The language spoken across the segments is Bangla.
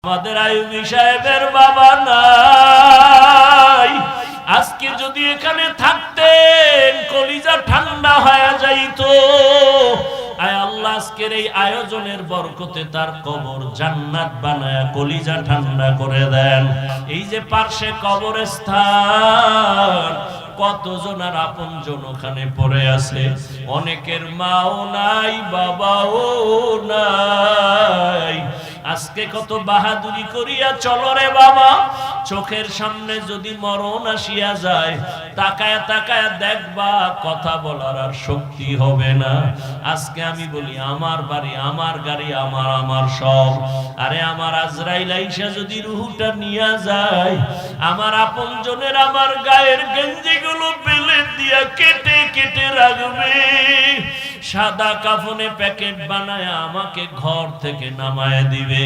আমাদের আইয়ুবী সাহেবের বাবা নাই। আজকে যদি এখানে থাকতেন কলিজা ঠান্ডা হয়ে যাইত। আয় আল্লাহ, আজকের এই আয়োজনের বরকতে তার কবর জান্নাত বানায়া কলিজা ঠান্ডা করে দেন। এই যে পার্শ্বে কবরস্থান, কতজন আর আপনজন ওখানে পড়ে আছে। অনেকের মাও নাই, বাবাও নাই। আজকে কত বাহাদুরি করিয়া চলো রে বাবা। চোখের সামনে যদি মরণ আসিয়া যায়, তাকায় তাকায় দেখবা, কথা বলার আর শক্তি হবে না। আজকে আমি বলি, আমার বাড়ি, আমার গাড়ি, আমার সব। আরে আমার আজরাইল আইসা যদি রুহুটা নিয়ে যায়, আমার আপনজনের আমার গায়ের গেঞ্জিগুলো বেলে দিয়া কেটে কেটে রাখবে। সাদা কাফনে প্যাকেট বানায় আমাকে ঘর থেকে নামায় দিবে।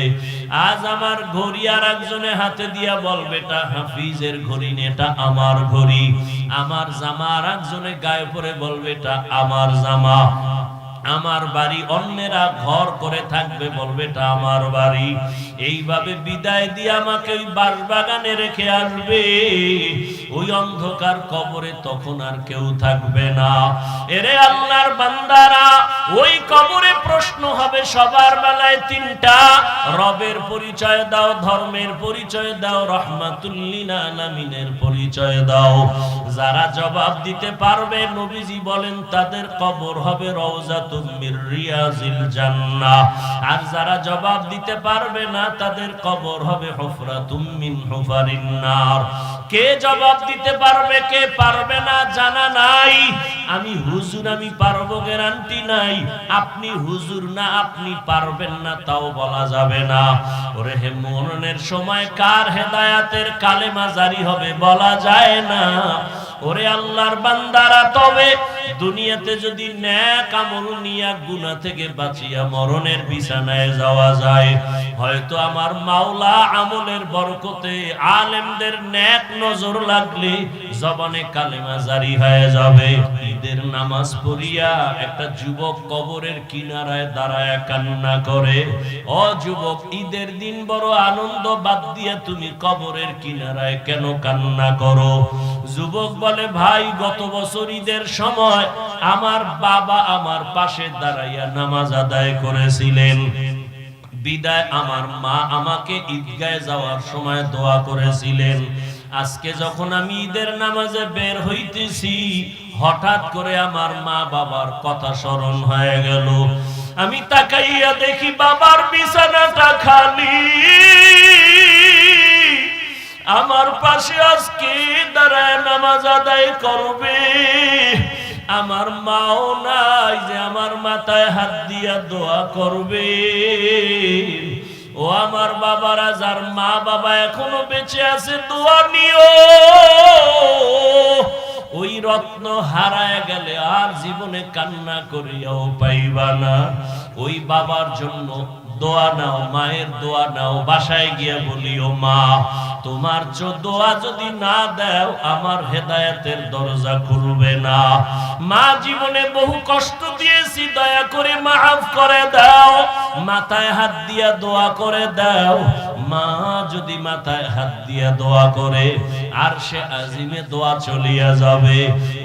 আজ আমার ঘড়ি আর একজনে হাতে দিয়া বলবে এটা হাফিজের ঘড়ি, এটা আমার ঘড়ি। আমার জামা আর একজনে গায়ে পরে বলবে এটা আমার জামা। আমার বাড়ি অন্যেরা ঘর করে থাকবে, বলবে এটা আমার বাড়ি। এইভাবে বিদায় দিয়ে আমাকে ওই বাঁশবাগানে রেখে আসবে। ওই অন্ধকার কবরে তখন আর কেউ থাকবে না। এরে আল্লাহর বান্দারা, ওই কবরে প্রশ্ন হবে সবার বেলায় তিনটা। রবের পরিচয় দাও, ধর্মের পরিচয় দাও, রাহমাতুল লিল আলামিনের পরিচয় দাও। যারা জবাব দিতে পারবে, নবীজি বলেন তাদের কবর হবে রওজাতুম মির রিয়াজিল জান্নাহ। আর যারা জবাব দিতে পারবে না, তাদের কবর হবে হুফরাতুম মিন হুফারিন নার। কে জবাব দিতে পারবে, কে পারবে না জানা নাই। আমি হুজুর, আমি পারবো গ্যারান্টি নাই। আপনি হুজুর না, আপনি পারবেন না তাও বলা যাবে না। ওরে হে, মরণের সময় কার হেদায়াতের কালেমা জারি হবে বলা যায় না। ওরে আল্লাহর বান্দারা, তবে দুনিয়াতে যদি নেক আমল নিয়া গুনাহ থেকে বাঁচিয়া মরণের বিছানায় যাওয়া যায়, হয়তো আমার মাওলা আমলের বরকতে আলেমদের নেক নজর লাগলে জবানে কালেমা জারি হয়ে যাবে। ঈদের নামাজ পড়িয়া একটা যুবক কবরের কিনারায় দাঁড়ায় কান্না করে। ও যুবক, ঈদের দিন বড় আনন্দ, বাদ দিয়া তুমি কবরের কিনারায় কেন কান্না করো? যুবক বলে, ভাই, গত বছর ঈদের সময় আমার বাবা আমার পাশে দাঁড়াইয়া নামাজ আদায় করেছিলেন। বিদায় আমার মা আমাকে ঈদগাহে যাওয়ার সময় দোয়া করেছিলেন। আজকে যখন আমি ঈদের নামাজে বের হইতেছি, হঠাৎ করে আমার মা বাবার কথা স্মরণ হয়ে গেল। আমি তাকাইয়া দেখি বাবার বিছানাটা খালি। আমার পাশে আজকে দাঁড়ায় নামাজ আদায় করবে আমার মাও নাই যে আমার মাথায় হাত দিয়া দোয়া করবে। ও আমার বাবারা, যার মা বাবা এখনো বেঁচে আছে, দোয়া নিও। ওই রত্ন হারায় গেলে আর জীবনে কান্না করিয়াও পাইবা না। ওই বাবার জন্য দোয়া নাও, মায়ের দোয়া নাও। বাসায় গিয়া বলিও, মা, তোমার দোয়া যদি না দাও, আমার হেদায়েতের দরজা খুলবে না। মা, জীবনে বহু কষ্ট দিয়েছি, দয়া করে মাফ করে দাও। মাথায় হাত দিয়া দোয়া করে দাও। মা যদি মাথায় হাত দিয়া দোয়া করে, আর সে আজিমে দোয়া চলিয়া যাবে।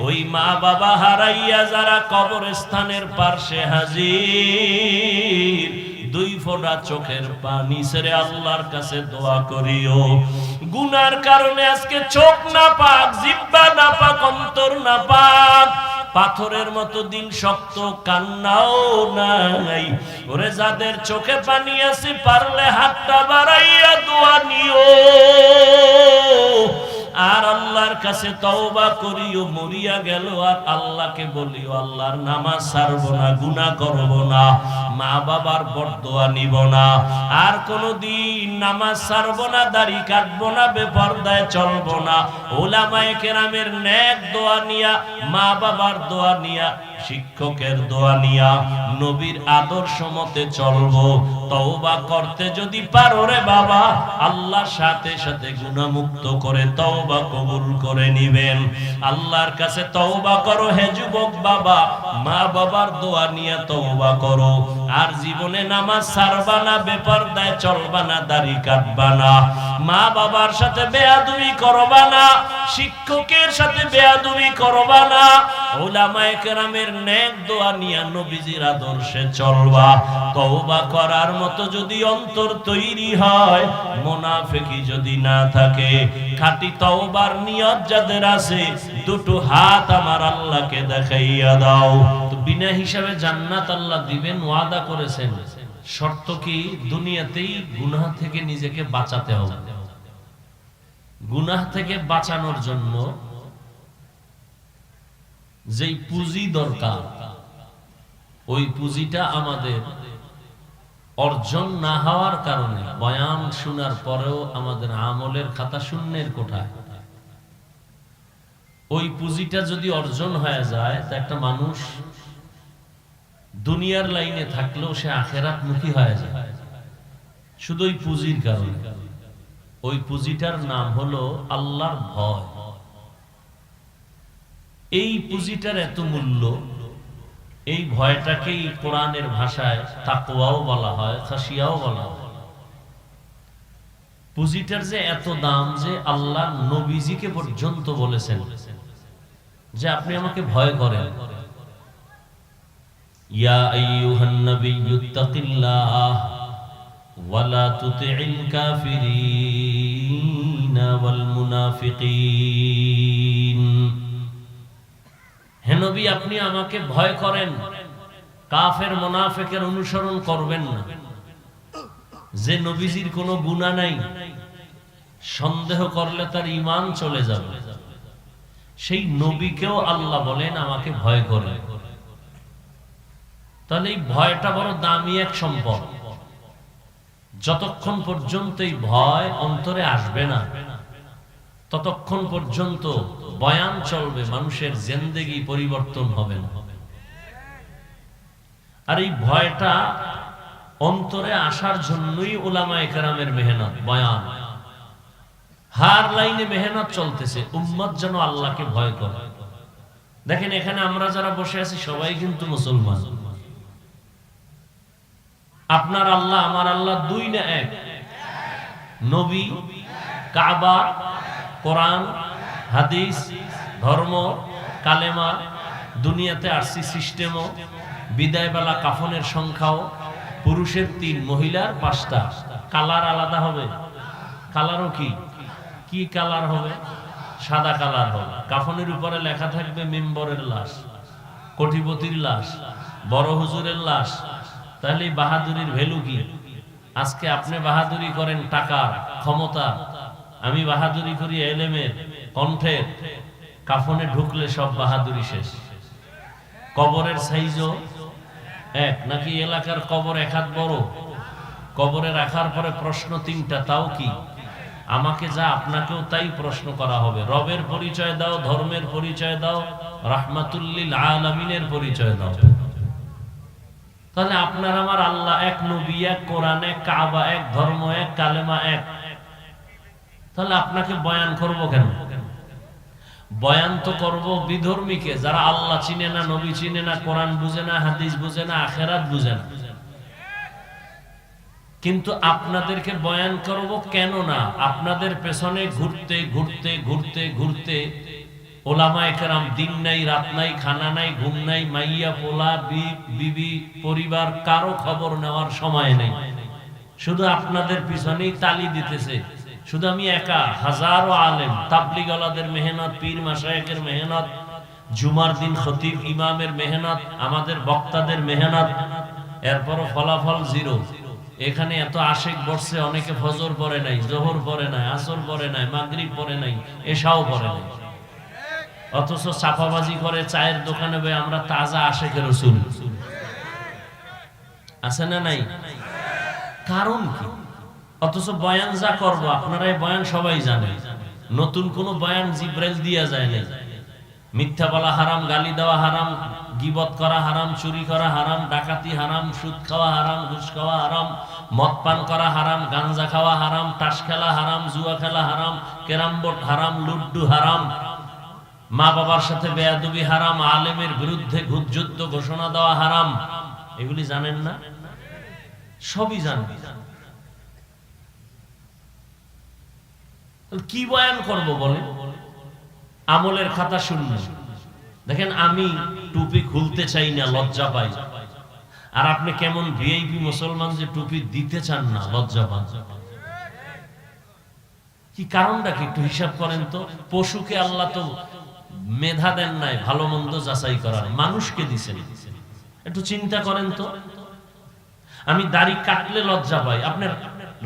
ওই মা বাবা হারাইয়া যারা কবরস্থানের পার্শ্বে হাজির, দুই ফোঁটা চোখের পানি ছেড়ে আল্লাহর কাছে দোয়া করিও। গুনার কারণে আজকে চোখ না পাক, জিহ্বা না পাক, অন্তর না পাক, পাথরের মতো দিল শক্ত, কান্নাও নাই। ওরে যাদের চোখে পানি আছে, পারলে হাতটা বাড়াইয়া দোয়া নিও। আর আল্লাহর কাছে তওবা করিও। মরিয়া গেল আর আল্লাহকে বলিও, আল্লাহর নামাজ ছাড়বো না, গুনাহ করব না, মা বাবার বরদোয়া নিব না, আর কোনদিন নামাজ ছাড়বো না, দাড়ি কাটবো না, বেপরদায় চলবো না। উলামায়ে কেরামের নেক দোয়া নিয়া, মা বাবার দোয়া নিয়া, শিক্ষকের দোয়া নিয়া, নবীর আদর্শ মতে চলবো। তওবা করতে যদি পারো রে বাবা, আল্লাহ সাথে সাথে গুনাহ মুক্ত করে তওবা কবুল করে নিবেন। আল্লাহর কাছে তওবা করো হে যুবক বাবা, মা বাবার দোয়া নিয়ে তওবা করো। আর জীবনে নামাজ ছাড়বা না, বেপরদায় চলবা না, দাড়ি কাটবা না, মা বাবার সাথে বেয়াদবি করবা না, শিক্ষকের সাথে বেয়াদবি করবা না, উলামায়ে কেরামের নেক দোয়া নিয়ে নবীজির আদর্শে চলবা। তওবা করার মতো যদি অন্তর তৈরি হয়, মুনাফিকি যদি না থাকে, খাঁটি তওবার নিয়ত যাদের আছে, দুটো হাত আমার আল্লাহকে দেখাইয়া দাও। তো বিনা হিসাবে জান্নাত আল্লাহ দিবেন ওয়াদা করেছেন। শর্ত কি? দুনিয়াতেই গুনাহ থেকে নিজেকে বাঁচাতে হবে। গুনাহ থেকে বাঁচানোর জন্য যেই পুঁজি দরকার, ওই পুঁজিটা আমাদের অর্জন না হওয়ার কারণে বয়ান শোনার পরেও আমাদের আমলের খাতা শূন্যের কোঠায়। ওই পুঁজিটা যদি অর্জন হয়ে যায়, তা একটা মানুষ দুনিয়ার লাইনে থাকলেও সে আখেরাত মুখী হয়ে যায়, শুধু ওই পুঁজির কারণে। ওই পুঁজিটার নাম হলো আল্লাহর ভয়। এই পুঁজিটার এত মূল্য, এই ভয়টাকেই কোরআনের ভাষায় তাকওয়াও বলা হয়, খাশিয়াও বলা হয়। পুঁজিটার যে এত দাম যে আল্লাহ নবীজিকে পর্যন্ত বলেছেন যে আপনি আমাকে ভয় করেন। ইয়া আইয়ুহান নাবিয়্যুত্তাকিল্লাহ ওয়া লা তুতি'ল কাফিরিনা ওয়াল মুনাফিকিন। হে নবী, আপনি আমাকে ভয় করেন, কাফের মুনাফিকের অনুসরণ করবেন না। যে নবীজির কোনো গুনাহ নাই, সন্দেহ করলে তার ঈমান চলে যাবে, সেই নবীকেও আল্লাহ বলেন আমাকে ভয় করেন। তাহলে এই ভয়টা বড় দামি এক সম্পদ। যতক্ষণ পর্যন্ত এই ভয় অন্তরে আসবে না, ততক্ষণ পর্যন্ত বয়ান চলবে, মানুষের জিন্দেগি পরিবর্তন হবে না। আর এই ভয়টা অন্তরে আসার জন্যই উলামায়ে কেরামের মেহনত, বয়ান, হার লাইনে মেহনত চলতেছে, উম্মত যেন আল্লাহকে ভয় করে। দেখেন এখানে আমরা যারা বসে আছি সবাই কিন্তু মুসলমান। আপনার আল্লাহ আমার আল্লাহ দুই না এক? নবী, কাবা, কোরআন, হাদিস, ধর্ম, কালেমা, দুনিয়াতে আসছি সিস্টেমও, বিদায় বেলা কাফনের সংখ্যাও, পুরুষের 3, মহিলার 5টা। কালার আলাদা হবে। কালারও কি কি কালার হবে? সাদা কালার হবে। কাফনের উপরে লেখা থাকবে মেম্বরের লাশ, কোটিপতির লাশ, বড় হুজুরের লাশ। তাহলে বাহাদুরির ভ্যালু কি? আজকে আপনি বাহাদুরি করেন টাকার, ক্ষমতা, আমি বাহাদুরি করি এলেমের, কণ্ঠের। কাফনে ঢুকলে সব বাহাদুরি শেষ। কবরের সাইজও এক নাকি? এলাকার কবর এক হাত বড়, কবরে রাখার পরে প্রশ্ন 3টা, তাও কি? আমাকে যা আপনাকেও তাই প্রশ্ন করা হবে। রবের পরিচয় দাও, ধর্মের পরিচয় দাও, রাহমাতুল লিল আলামিনের পরিচয় দাও। তাহলে আপনার আমার আল্লাহ এক, নবী এক, কোরআন এক, কাবা এক, ধর্ম এক, কালেমা এক। তাহলে আপনাকে বয়ান করব কেন? বয়ান তো করব বিধর্মীকে, যারা আল্লাহ চিনে না, নবী চিনে না, কোরআন বুঝে না, হাদিস বুঝে না, আখিরাত বুঝে না। কিন্তু আপনাদেরকে বয়ান করব কেন না? আপনাদের পেছনে ঘুরতে ঘুরতে ঘুরতে ঘুরতে ওলামায়ে কেরাম দিন নাই, রাত নাই, খানা নাই, ঘুম নাই, মাইয়া পোলা, বিবি, পরিবার, কারো খবর নেওয়ার সময় নেই। শুধু আপনাদের পিছনেই তালি দিতেছে। শুধু আমি একা, হাজারো আলেম, তাবলীগওয়ালাদের মেহনত, পীর মাশায়েখের মেহনত, জুমার দিন খতিব ইমামের মেহনত, আমাদের বক্তাদের মেহনত, এরপরও ফলাফল জিরো। এখানে এত আশিক বসছে, অনেকে ফজর পড়ে নাই, জোহর পড়ে নাই, আসর পড়ে নাই, মাগরিব পড়ে নাই, এশাও পড়ে নাই। অথচ চাপাবাজি করে চায়ের দোকানে বই আমরা তাজা আশিকের রাসূল। আছে না নাই? কারণ কি? অথচ বয়ান যা করব, আপনারা এই বয়ান সবাই জানেন। নতুন কোন বয়ান জিব্রাইল দিয়া যায় না। মিথ্যা বলা হারাম, গালি দেওয়া হারাম, গীবত করা হারাম, চুরি করা হারাম, ডাকাতি হারাম, সুদ খাওয়া হারাম, ঘুষ খাওয়া হারাম, মদ পান করা হারাম, গাঞ্জা খাওয়া হারাম, তাস খেলা হারাম, জুয়া খেলা হারাম, ক্যারাম বোর্ড হারাম, লুড্ডু হারাম, মা বাবার সাথে বেয়াদবি হারাম, আলেমের বিরুদ্ধে যুদ্ধ ঘোষণা দেওয়া হারাম। এগুলি জানেন না? সবই জানবে। কি বয়ান করব বলে? আমলের খাতা শূন্য। দেখেন আমি টুপি খুলতে চাই না, লজ্জা পাই, আর আপনি কেমন ভিআইপি মুসলমান যে টুপি দিতে চান না, লজ্জা পান। কি কারণটা কি একটু হিসাব করেন তো? পশুকে আল্লাহ তো মেধা দেন নাই ভালো মন্দ যাচাই করার, মানুষকে দিছেন। একটু চিন্তা করেন তো। আমি দাড়ি কাটলে লজ্জা পাই, আপনার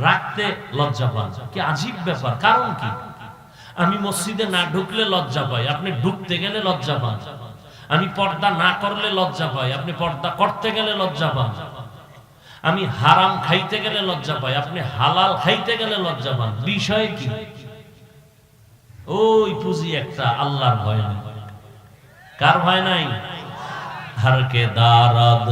রাখতে লজ্জা পান, কি আজীব ব্যাপার। কারণ কি? আমি মসজিদে না ঢুকলে লজ্জা পাই, আপনি ঢুকতে গেলে লজ্জা পান। আমি পর্দা না করলে লজ্জা পাই, আপনি পর্দা করতে গেলে লজ্জা পান। আমি হারাম খাইতে গেলে লজ্জা পাই, আপনি হালাল খাইতে গেলে লজ্জা পান। বিষয় কি? ওই পুঁজি একটা, আল্লাহর ভয় নাই। কার ভয় নাই? হরকে দারাদ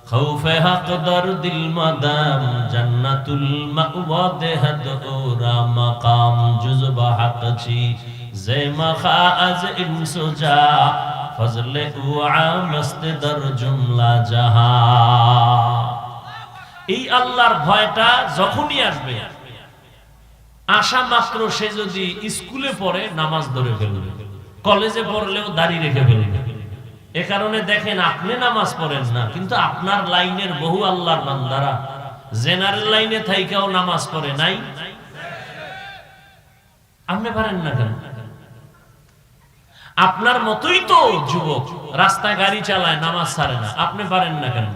খৌফে হক দরদিল মাদাম জান্নাতুল মাওয়া দেহদ ওরা মাকাম জুজবা হকছি জে মখাজ ইনসুজা ফজলে উআ মস্ত দর জুমলা জাহান। এই আল্লাহর ভয়টা যখনই আসবে, আসা মাত্র সে যদি স্কুলে পড়ে নামাজ ধরে ফেলবে, কলেজে পড়লেও দাড়ি রেখে ফেলবে। এ কারণে দেখেন আপনি নামাজ পড়েন না, কিন্তু আপনার লাইনের বহু আল্লাহর বান্দারা জেনারেল লাইনে থাইকাও নামাজ পড়ে নাই। আপনি পারেন না কেন? আপনার মতোই তো যুবক রাস্তায় গাড়ি চালায়, নামাজ ছাড়ে না, আপনি পারেন না কেন?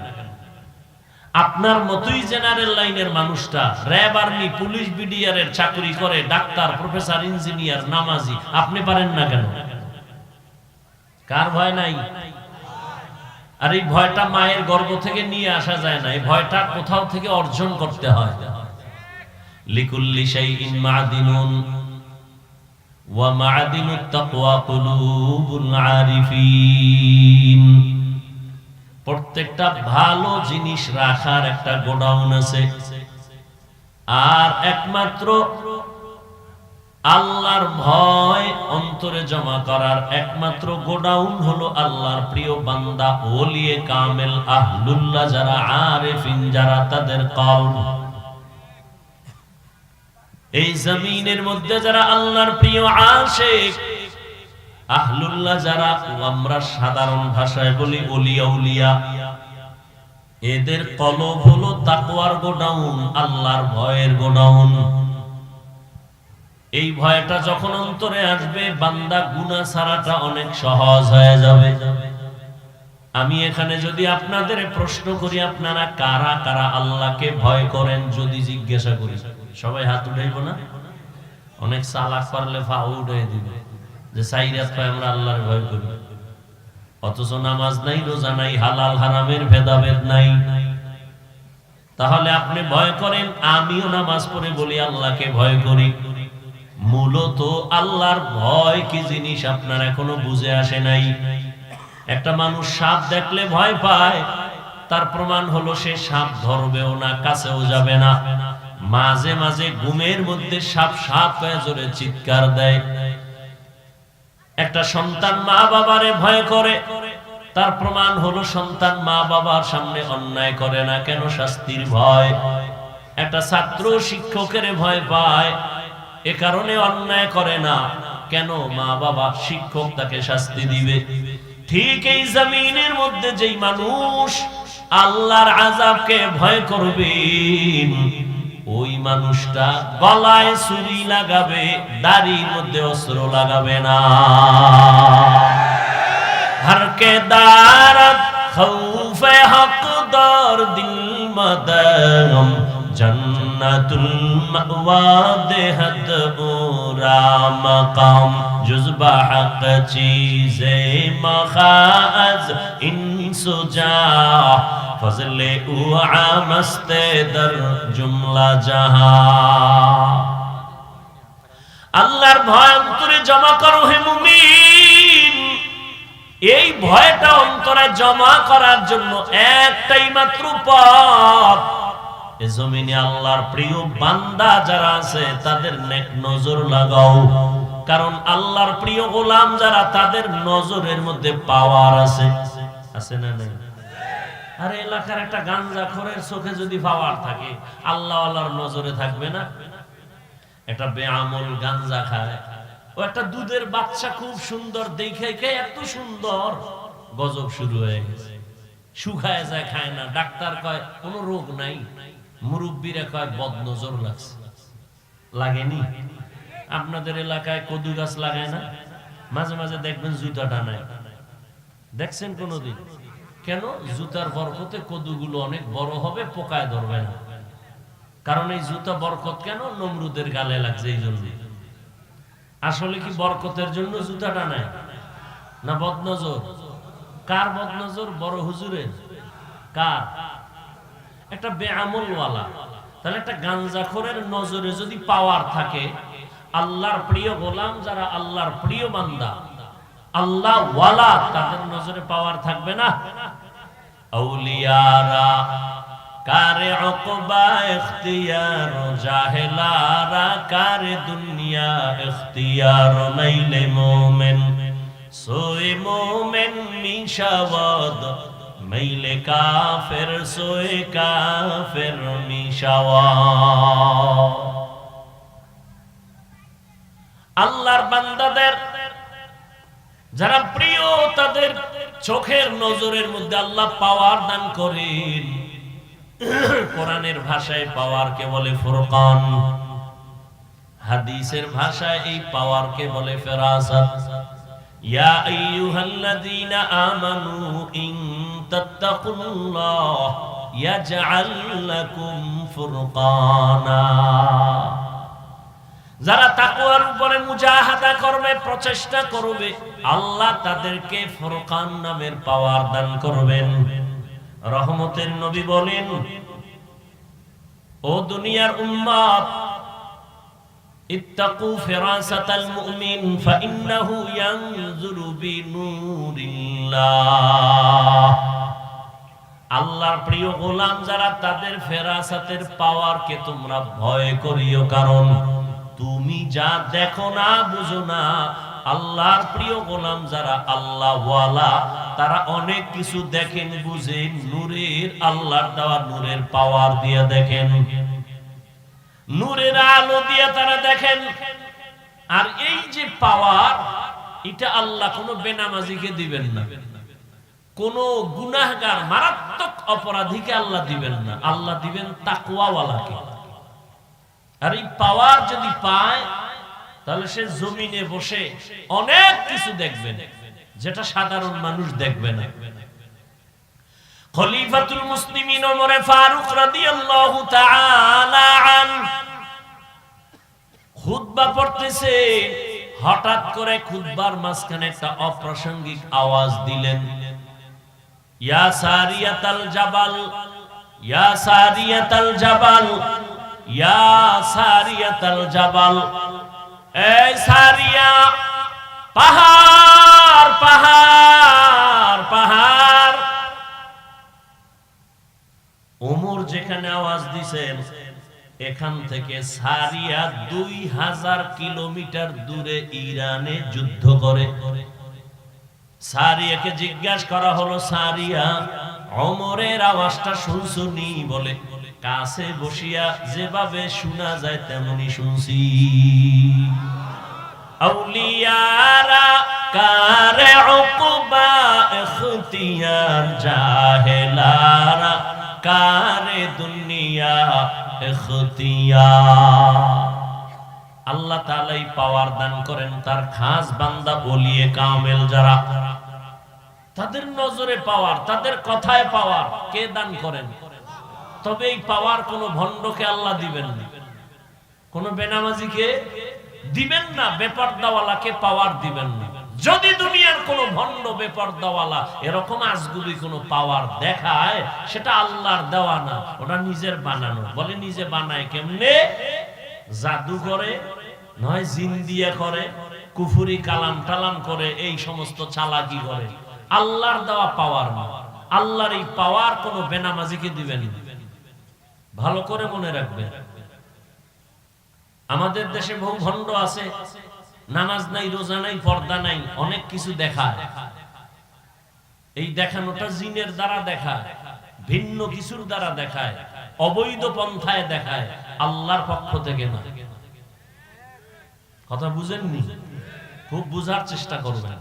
আপনার মতোই জেনারেল লাইনের মানুষটা র‍্যাব, আর্মি, পুলিশ, বিডিআর এর চাকরি করে, ডাক্তার, প্রফেসর, ইঞ্জিনিয়ার, নামাজি, আপনি পারেন না কেন? কার ভয় নাই? আর এই ভয়টা মায়ের গর্ভ থেকে নিয়ে আসা যায় না, এই ভয়টা কোথাও থেকে অর্জন করতে হয়। লিকুল্লি শাইইন মা'দিনুন ওয়া মা'দিনুত তাকওয়া কুলুবুল আরিফিন। প্রত্যেকটা ভালো জিনিস রাখার একটা গোডাউন আছে, আর একমাত্র আল্লাহর ভয় অন্তরে জমা করার একমাত্র গোডাউন হলো আল্লাহর প্রিয় বান্দা, ওলিয়ে কামেল, আহলুল্লাহ যারা, আরিফিন যারা, তাদের কলব। এই জমিনের মধ্যে যারা আল্লাহর প্রিয় আশিক, আহলুল্লাহ যারা, আমরা সাধারণ ভাষায় বলি ওলিয়া উলিয়া, এদের কলব হলো তাকওয়ার গোডাউন, আল্লাহর ভয়ের গোডাউন। এই ভয়টা যখন অন্তরে আসবে, বান্দা গুনাহ ছাড়াটা অনেক সহজ হয়ে যাবে। আমি এখানে যদি আপনাদের প্রশ্ন করি, আপনারা কারা কারা আল্লাহকে ভয় করেন যদি জিজ্ঞাসা করি, সবাই হাত উঠাইব না? অনেক চালাক পারলে পা উঠাই দিবে যে সাইরাত পায় আমরা আল্লাহর ভয় করি, অথচ নামাজ নাই, রোজা নাই, হালাল হারামের ভেদাভেদ নাই। তাহলে আপনি ভয় করেন, আমিও নামাজ পড়ে বলি আল্লাহকে ভয় করি। মূলত আল্লাহর ভয় কি জিনিস আপনার এখনো বুঝে আসে নাই। একটা মানুষ সাপ দেখলে ভয় পায়, তার প্রমাণ হলো সে সাপ ধরবেও না, কাছেও যাবে না। মাঝে মাঝে ঘুমের মধ্যে সাপ সাপ হয়ে জোরে চিৎকার দেয়। একটা সন্তান মা বাবারে ভয় করে, তার প্রমাণ হলো সন্তান মা বাবার সামনে অন্যায় করে না, কেন? শাস্তির ভয়। একটা ছাত্র শিক্ষকের ভয় পায়, এ কারণে অন্যায় করে না, কেন? মা বাবা, শিক্ষক তাকে শাস্তি দিবে। ঠিক এই জমিনের মধ্যে যেই মানুষ আল্লাহর আযাবকে ভয় করবে, ওই মানুষটা গলায় ছুরি লাগাবে, দাড়ির মধ্যে অস্ত্র লাগাবে না। হরকে দারাত খৌফে হক দরদিল মাদাম জান্নাতুল মাওয়া দেহদ ওরা মাকাম জুজবা হক চীজে মখাজ ইনসুজা ফজলে উআ মস্তে দর জুমলা জাহান। আল্লাহর ভয় অন্তরে জমা করো হে মুমিন। এই ভয়টা অন্তরে জমা করার জন্য একটাই মাত্র পথ, এই জমিনে আল্লাহর প্রিয় বান্দা যারা আছে তাদের নেক নজর লাগাও। কারণ আল্লাহর প্রিয় গোলাম যারা, তাদের নজরের মধ্যে পাওয়ার আছে। আছে না নাই? আর এলাকার একটা গাঞ্জাখোরের চোখে যদি পাওয়ার থাকে, আল্লাহ আল্লাহর নজরে থাকবে না? একটা বেআমল গাঞ্জা খায়, ও একটা দুধের বাচ্চা খুব সুন্দর দেখে এত সুন্দর, গজব শুরু হয়ে গেছে। শুকায় যায়, খায় না। ডাক্তার কয় কোনো রোগ নাই, মুরব্বীরা কয় বদনজর লাগছে। লাগেনি? আপনাদের এলাকায় কদু গাছ লাগায় না? মাঝে মাঝে দেখবেন জুতা টানায়, দেখছেন কোনদিন? কেন? জুতার বরকতে কদুগুলো অনেক বড় হবে, পোকায় ধরবে না। কারণ এই জুতা বরকত কেন? নমরুদের গালে লাগছে এই জন্য। আসলে কি বরকতের জন্য জুতা টানায় না বদনজর? কার বদনজর? বড় হুজুরের। কার? একটা বেআমল ওয়ালা। তাহলে একটা গাঞ্জাখোরের নজরে যদি পাওয়ার থাকে, আল্লাহর প্রিয় গোলাম যারা, আল্লাহর প্রিয় বান্দা, আল্লাহ ওয়ালা, তাদের নজরে পাওয়ার থাকবে না? আউলিয়ারা কারে উকবা ইখতিয়ার, জাহেলারা কারে দুনিয়া ইখতিয়ার, মাইলে মোমেন সোয়ে মোমেন মিশাওয়াদ, মাইলে কাফের সোয়ে কাফের মিশাওয়াদ। আল্লাহর বান্দাদের যারা প্রিয়, তাদের চোখের নজরের মধ্যে আল্লাহ পাওয়ার দান করেন। কোরআনের ভাষায় পাওয়ারকে বলে ফুরকান, হাদিসের ভাষায় এই পাওয়ারকে বলে ফেরাসাত। ইয়া আইয়ুহাল্লাযীনা আমানু ইন তাত্তাকুল্লাহ ইয়াজআল লাকুম ফুরকানা। যারা তাকওয়ার উপরে মুজাহাদা করবে, প্রচেষ্টা করবে, আল্লাহ তাদেরকে ফুরকান নামের পাওয়ার দান করবেন। রহমতের নবী বলেন, ও দুনিয়ার উম্মত, ইত্তাকু ফিরাসাতাল মুমিন ফাইন্নাহু ইয়ানজুরু বিনুরিল্লাহ। আল্লাহর প্রিয় গোলাম যারা, তাদের ফেরাসাতের পাওয়ারকে তোমরা ভয় করিও, কারণ তুমি যা দেখো না, বুঝো না। আল্লাহর প্রিয় গোলাম যারা, আল্লাহ ওয়ালা, তারা অনেক কিছু দেখেন, বুঝেন, নূরের, আল্লাহর দেওয়া নূরের পাওয়ার দিয়ে দেখেন, নূরের আলো দিয়ে তারা দেখেন। আর এই যে পাওয়ার, এটা আল্লাহ কোনো বেনামাজিকে দিবেন না, কোন গুনাহগার মারাত্মক অপরাধীকে আল্লাহ দিবেন না, আল্লাহ দিবেন তাকওয়াওয়ালাকে। আর এই পাওয়ার যদি পায়, তাহলে সে জমিনে বসে অনেক কিছু দেখবেন, যেটা সাধারণ মানুষ দেখবে না। খলিফাতুল মুসলিমিন ওমর ফারুক রাদিয়াল্লাহু তাআলা আন খুতবা পড়তেছে, হঠাৎ করে খুতবার মাঝখানে একটা অপ্রাসঙ্গিক আওয়াজ দিলেন, ইয়া সারিয়াতাল জাবাল, ইয়া সারিয়াতাল জাবাল, ইয়া সারিয়াতাল জাবাল। এই সারিয়া, পাহাড় পাহাড় পাহাড়। ওমর যেখানে আওয়াজ দিছেন, এখান থেকে সারিয়া 2000 কিলোমিটার দূরে ইরানে যুদ্ধ করে। সারিয়াকে জিজ্ঞাসা করা হলো, সারিয়া, ওমরের আওয়াজটা শুনছনি? বলে, কাছে বসিয়া যেভাবে শোনা যায় তেমনি শুনছি। আউলিয়ারা কারে উকবা ইখতিয়ার, জাহেলারা কারে দুনিয়া ইখতিয়ার। আল্লাহ তাআলাই পাওয়ার দান করেন তার খাস বান্দা বলিয়ে কামেল যারা, তাদের নজরে পাওয়ার, তাদের কথায় পাওয়ার কে দান করেন? তবে এই পাওয়ার কোন ভণ্ডকে আল্লাহ দিবেন না, কোন বেনামাজিকে দিবেন না, বেপরদাওয়ালাকে পাওয়ার দিবেন না। যদি দুনিয়ার কোন ভণ্ড বেপরদাওয়ালা এরকম আজগুবি কোন পাওয়ার দেখায়, সেটা আল্লাহর দেওয়া না, ওটা নিজের বানানো। বলে নিজে বানায় কেমনে? জাদু করে, নয় জিন দিয়ে করে, কুফুরি কালাম টালাম করে, এই সমস্ত চালাকি করে। আল্লাহর দেওয়া পাওয়ার না। আল্লাহর এই পাওয়ার কোন বেনামাজিকে দিবেন না। ভালো করে মনে রাখবেন। আমাদের দেশে বহু ভণ্ড আছে, নামাজ নাই, রোজা নাই, পর্দা নাই, অনেক কিছু দেখায়। এই দেখানোটা জিনের দ্বারা দেখায়। ভিন্ন কিছুর দ্বারা দেখায়, অবৈধ পন্থায় দেখায়, আল্লাহর পক্ষ থেকে না। কথা বুঝেননি? খুব বুঝার চেষ্টা করবেন।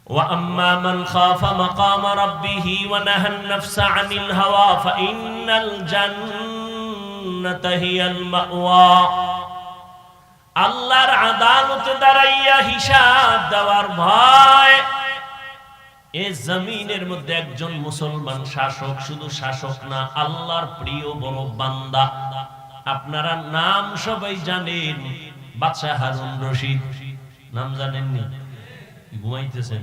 وَأَمَّا مَنْ خَافَ مَقَامَ رَبِّهِ وَنَهَى النَّفْسَ عَنِ الْهَوَى فَإِنَّ الْجَنَّةَ هِيَ الْمَأْوَى। আল্লাহর আদালতে দাঁড়াইয়া হিসাব দেওয়ার ভয়, এই জমিনের মধ্যে একজন মুসলমান শাসক, শুধু শাসক না, আল্লাহর প্রিয় বড় বান্দা। আপনারা নাম সবাই জানেন, বাদশা হারুন রশিদ। নাম জানেননি? ঘুমাইতেছেন?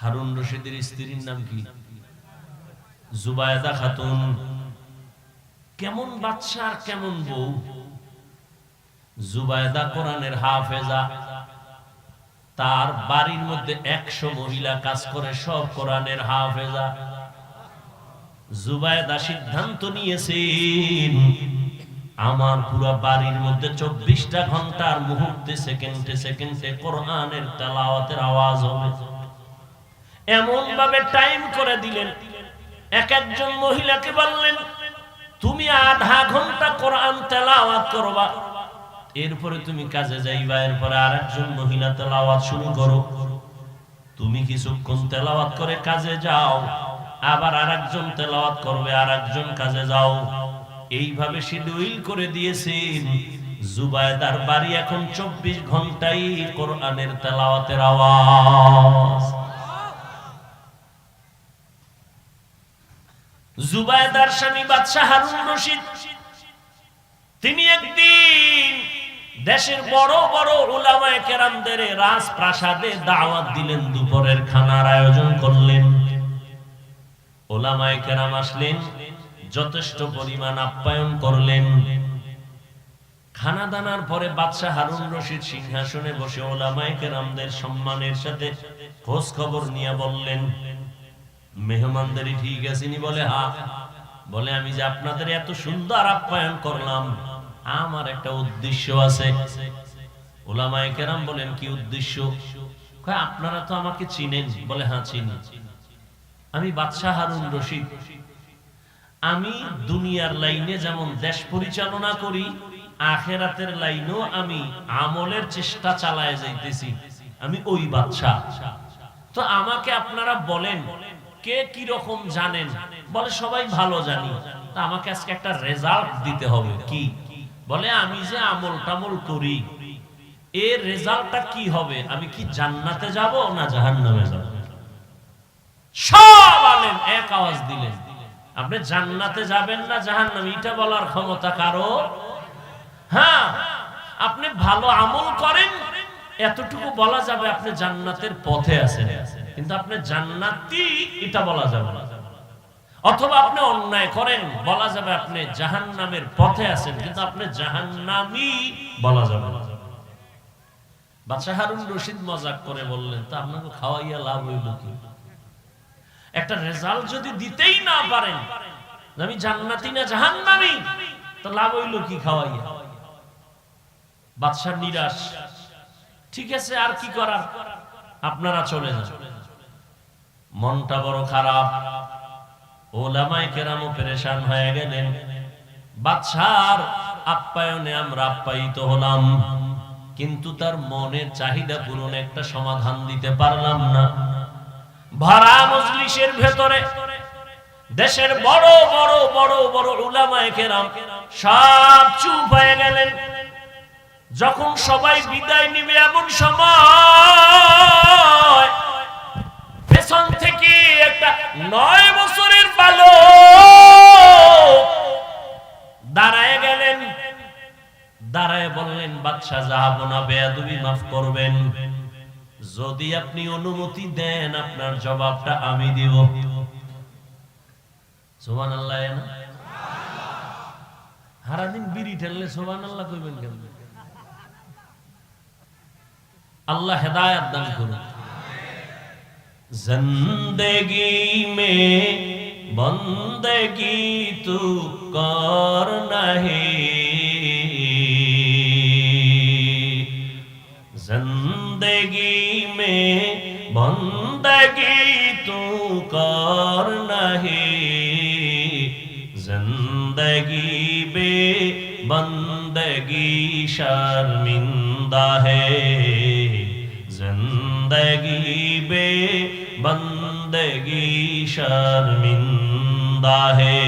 হারুন রশিদের স্ত্রীর নাম কি? জুবায়দা খাতুন। কেমন বাদশা আর কেমন বউ! জুবায়দা কোরআনের হাফেজা, তার বাড়ির মধ্যে 100 মহিলা কাজ করে, সব কোরআনের হাফেজা। জুবায়দা সিদ্ধান্ত নিয়েছেন, আমার পুরো বাড়ির মধ্যে 24টা ঘন্টার মুহূর্তে, সেকেন্ডে সেকেন্ডে কোরআনের তেলাওয়াতের আওয়াজ হবে। এমন ভাবে টাইম করে দিলেন, এক একজন মহিলাকে বললেন, তুমি আধা ঘন্টা কোরআন তেলাওয়াত করবা, এরপরে তুমি কাজে যাইবা, এরপরে আরেকজন মহিলা তেলাওয়াত শুরু করো, তুমি কিছুক্ষণ তেলাওয়াত করে কাজে যাও, আবার আরেকজন তেলাওয়াত করবে, আরেকজন কাজে যাও। এইভাবে শিডিউল করে দিয়েছেন। জুবায়দার বাড়ি এখন 24 ঘন্টাই কোরআনের তেলাওয়াতের আওয়াজ। জুবায়দার স্বামী বাদশা হারুন রশিদ, তিনি একদিন দেশের বড় বড় উলামায়ে কেরামদের রাজপ্রাসাদে দাওয়াত দিলেন, দুপুরের খানার আয়োজন করলেন। উলামায়ে কেরাম আসলেন, যথেষ্ট পরিমাণ আপ্যায়ন করলেন। খানা দানার পরে বাদশা হারুন রশিদ সিংহাসনে বসে উলামায়ে কেরামদের সম্মানের সাথে খোঁজ খবর নিয়ে বললেন, মেহমানদারি ঠিক আছে নি? বলে হ্যাঁ। বলে, আমি যে আপনাদের এত সুন্দর আপ্যায়ন করলাম, আমার একটা উদ্দেশ্য আছে। উলামায়ে কেরাম বলেন, কি উদ্দেশ্য? আপনারা তো আমাকে চিনেন। বলে, হ্যাঁ চিনি, আমি বাদশা হারুন রশিদ। আমি দুনিয়ার লাইনে যেমন দেশ পরিচালনা করি, আখিরাতের লাইনেও আমি আমলের চেষ্টা চালায় যাইতেছি, আমি ওই বাদশা। তো আমাকে আপনারা বলেন, কে কি রকম জানেন? বলে, সবাই ভালো জানি। তা আমাকে আজকে একটা রেজাল্ট দিতে হবে। কি? বলে, আমি যে আমল টামল করি, এর রেজাল্টটা কি হবে? আমি কি জান্নাতে যাব না জাহান্নামে যাব? সব আলেম এক আওয়াজ দিলেন, আপনি জান্নাতে যাবেন না জাহান্নামে, এটা বলার ক্ষমতা কারো? হ্যাঁ, আপনি ভালো আমল করেন, এতটুকু বলা যাবে আপনি জান্নাতের পথে আছেন, কিন্তু আপনি জান্নাতি এটা বলা যাবে না। অথবা আপনি অন্যায় করেন, বলা যাবে আপনি জাহান্নামের পথে আছেন, কিন্তু আপনি জাহান্নামী বলা যাবে না। বাদশা হারুন রশিদ মজাক করে বললেন, তা আপনাকে খাওয়াইয়া লাভ হইল কি? একটা রেজাল্ট যদি দিতেই না পারেন আমি জান্নাতি না জাহান্নামী, তো লাভ হইল কি খাওয়াইয়া? বাদশা নিরাশ। ঠিক আছে, আর কি করার, আপনারা চলে যান। মনটা বড় খারাপ, উলামায়ে কেরামও পেরেশান হয়ে গেলেন। বাদশার আপ্যায়নে আমরা আপ্যায়িত হলাম, কিন্তু তার মনের চাহিদা পূরণে একটা সমাধান দিতে পারলাম না। ভরা মজলিসের ভেতরে দেশের বড় বড় বড় বড় উলামায়ে কেরাম সব চুপ হয়ে গেলেন। যখন সবাই বিদায় নিবে এমন সময় পেছন থেকে একটা 9 বছরের বালক দাঁড়ায় গেলেন। দাঁড়ায় বললেন, বাদশা যাবো না, বেয়াদবি মাফ করবেন, যদি আপনি অনুমতি দেন আপনার জবাবটা আমি দিব। সুবহানাল্লাহ। না সারাদিন বিড়ি ঠেললে সুবহানাল্লাহ কইবেন কেন? আল্লাহ হেদায়েত দান করুন। জিন্দেগি মে বন্দেগি তু কর নাহি, जिंदगी में बंदगी तू बंदगी शर्मिंदा है, जिंदगी बे बंदगी शर्मिंदा है।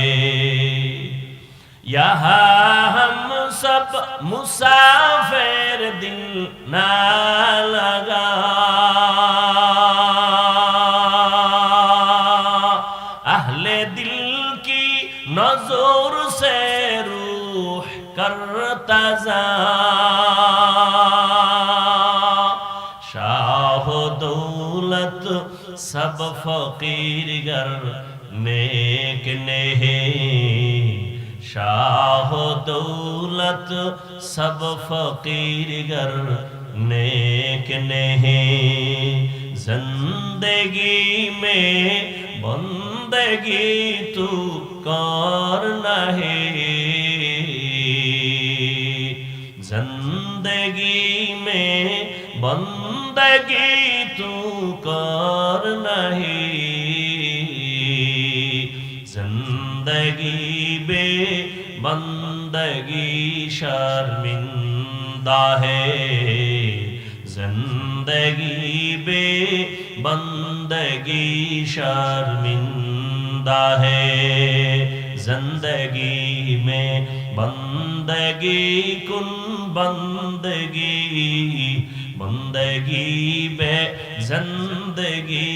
यहाँ हम सब मुसाफिर दिल ना लगा, अहले दिल की नजर से रूह करता जा, शाह दौलत सब फकीर गर नेक नहीं, शाह दौलत सब फकीर गर नेक नहीं, जिंदगी में बंदगी तू कर नहीं, जिंदगी में बंदगी तू कर नहीं, जिंदगी बे बंदगी शर्मिंदा है, जिंदगी बे बंदगी शर्मिंदा है, जिंदगी में बंदगी कुन बंदगी, बंदगी बे जिंदगी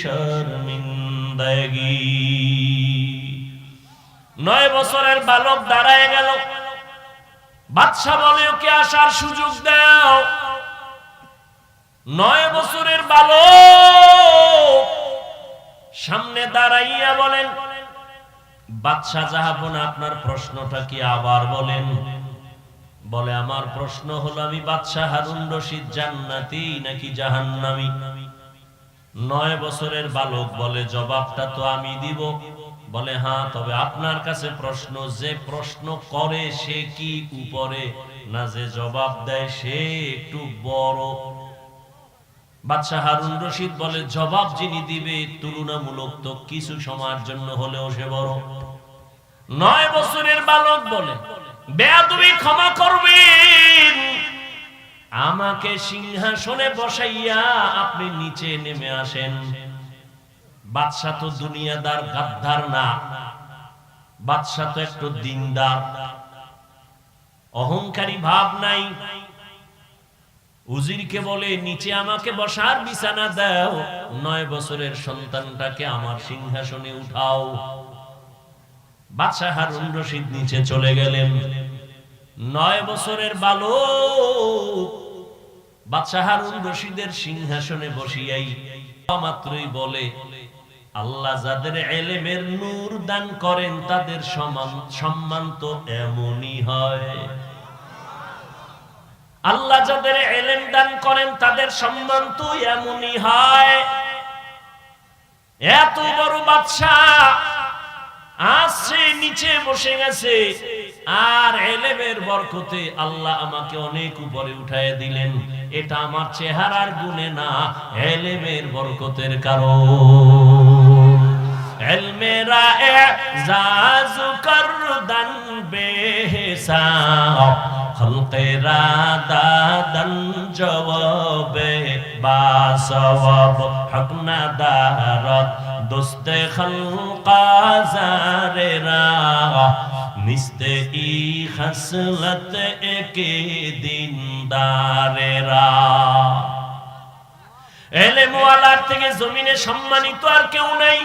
शर्मिंदगी। 9 বছরের বালক দাঁড়ায় গেল, বাদশা বলে ওকে আসার সুযোগ দাও। 9 বছরের বালক সামনে দাঁড়াইয়া বলেন, বাদশা জাহাপনা আপনার প্রশ্নটা কি আবার বলেন। বলে আমার প্রশ্ন হলো আমি বাদশা হারুন রশিদ জান্নাতি নাকি জাহান্নামী। 9 বছরের বালক বলে জবাবটা তো আমি দিব। বলে হ্যাঁ, তবে আপনার কাছে প্রশ্ন, যে প্রশ্ন করে সে কি উপরে, না যে জবাব দেয় সে একটু বড়। বাদশা হারুন রশিদ বলে জবাব যিনি দিবে তুলনামূলক তো কিছু সময়ের জন্য হলেও সে বড়। 9 বছরের বালক বলে বেয়াদবি ক্ষমা করবেন, আমাকে সিংহাসনে বসাইয়া আপনি নিচে নেমে আসেন। বাদশা তো দুনিয়াদার গাদ্দার না, বাদশা তো একটু দিনদার, অহংকারী ভাব নাই। উজিরকে বলে নিচে আমাকে বসার বিছানা দাও, 9 বছরের সন্তানটাকে আমার সিংহাসনে উঠাও। বাদশা হারুন রশিদ নিচে চলে গেলেন। 9 বছরের বালক বাদশা হারুন রশিদের সিংহাসনে বসিয়াই মাত্রই বলে আল্লাহ যাদের ইলমের নূর দান করেন তাদের সম্মান তো এমনই হয়। আল্লাহ যাদের ইলম দান করেন তাদের সম্মান তো এমনই হয়। এত বড় বাদশা আসছে নিচে বসে গেছে, আর ইলমের বরকতে আল্লাহ আমাকে অনেক উপরে উঠায় দিলেন। এটা আমার চেহারার গুণে না, ইলমের বরকতের কারণ। ইলমেরা এজাজ করদান বেহিসাব, খলকেরা দাদান জবাবে বাসওয়াব, হক না দারত দোস্তে খলকা জারেরা, নিস্তে ই খসলত একে দিনদারেরা। ইলম ওয়ালার থেকে জমিনে সম্মানিত আর কেউ নাই।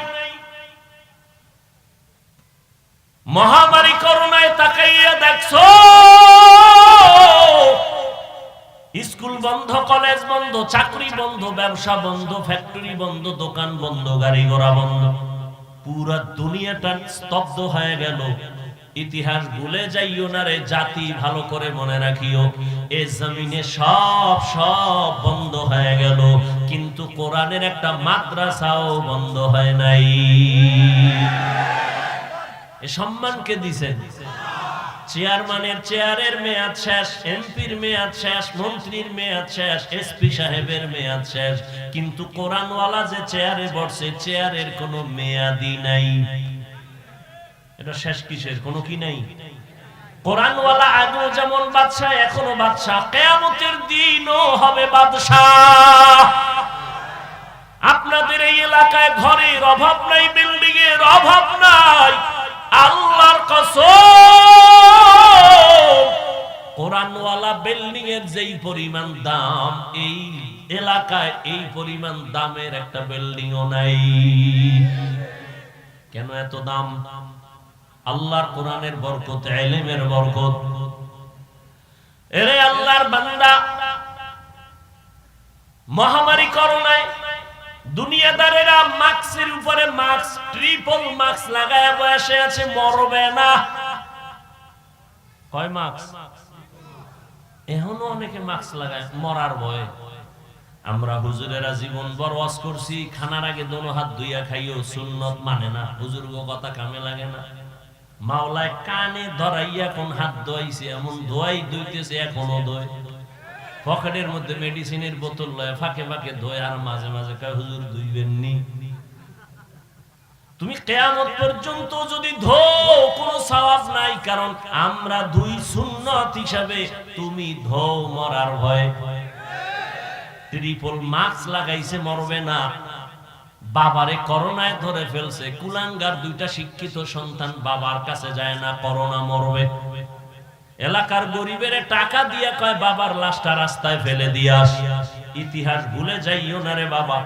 মহামারী করোনায় তাকাইয়া দেখছো, স্কুল বন্ধ, কলেজ বন্ধ, চাকরি বন্ধ, ব্যবসা বন্ধ, ফ্যাক্টরি বন্ধ, দোকান বন্ধ, গাড়ি ঘোড়া বন্ধ, পুরা দুনিয়াটা স্তব্ধ হয়ে গেল। ইতিহাস ভুলে যাইও না রে জাতি, ভালো করে মনে রাখিও, এই জমিনে সব বন্ধ হয়ে গেল, কিন্তু কোরআনের একটা মাদ্রাসাও বন্ধ হয় নাই। এ সম্মানকে দিছেন। চেয়ারম্যানের চেয়ারের মেয়াদ শেষ, এমপির মেয়াদ শেষ, মন্ত্রীর মেয়াদ শেষ, এসপি সাহেবের মেয়াদ শেষ, কিন্তু কোরআনওয়ালা যে চেয়ারে বসে চেয়ারের কোনো মেয়াদই নাই। এটা শেষ কিসের? কোনো কি নাই? কোরআনওয়ালা আগেও যেমন বাদশা, এখনো বাদশা, কিয়ামতের দিনও হবে বাদশাহ। আপনাদের এই এলাকায় ঘরের অভাব নাই, বিল্ডিং এর অভাব নাই। আল্লাহর কসম, কোরআনওয়ালা বিল্ডিং এর যেই পরিমাণ দাম, এই এলাকায় এই পরিমাণ দামের একটা বিল্ডিংও নাই। কেন এত দাম? আল্লাহর কোরআনের বরকত, ইলমের বরকত। এরে আল্লাহর বান্দা, মহামারী করোনায় দুনিয়াদারেরা মাস্কের উপরে মাস্ক, ট্রিপল মাস্ক লাগায়া বসে আছে, মরবে না। কয় মাস্ক? এখনো অনেকে মাস্ক লাগায় মরার ভয়ে। আমরা হুজুরেরা জীবন ভর ওয়াজ করছি, খানার আগে দোনো হাত ধুইয়া খাইও, সুন্নত মানে না, হুজুর কথা কামে লাগে না। মাওলায় কানে ধরাইয়া কোন হাত ধোয়াইছে, এমন ধোয়াই ধুইতেছে, এখনো ধোয়। পকেটের মধ্যে মেডিসিনের বোতল লয়, ফাঁকে ফাঁকে ধোয়, আর মাঝে মাঝে কয় হুজুর ধুইবেন নি। তুমি কিয়ামত পর্যন্ত যদি ধোও, কোনো সওয়াব নাই, কারণ আমরা দুই সুন্নত হিসাবে, তুমি ধোও মরার ভয়। ট্রিপল মাস্ক লাগাইছে, মরবে না। বাবারে করোনায় ধরে ফেলছে, কুলাঙ্গার দুইটা শিক্ষিত সন্তান বাবার কাছে যায় না, করোনা মরবে। এলাকার গরিবের টাকা দিয়া কয় বাবার লাশটা রাস্তায় ফেলে দিয়া আস। ইতিহাস ভুলে যাইও না রে বাবা।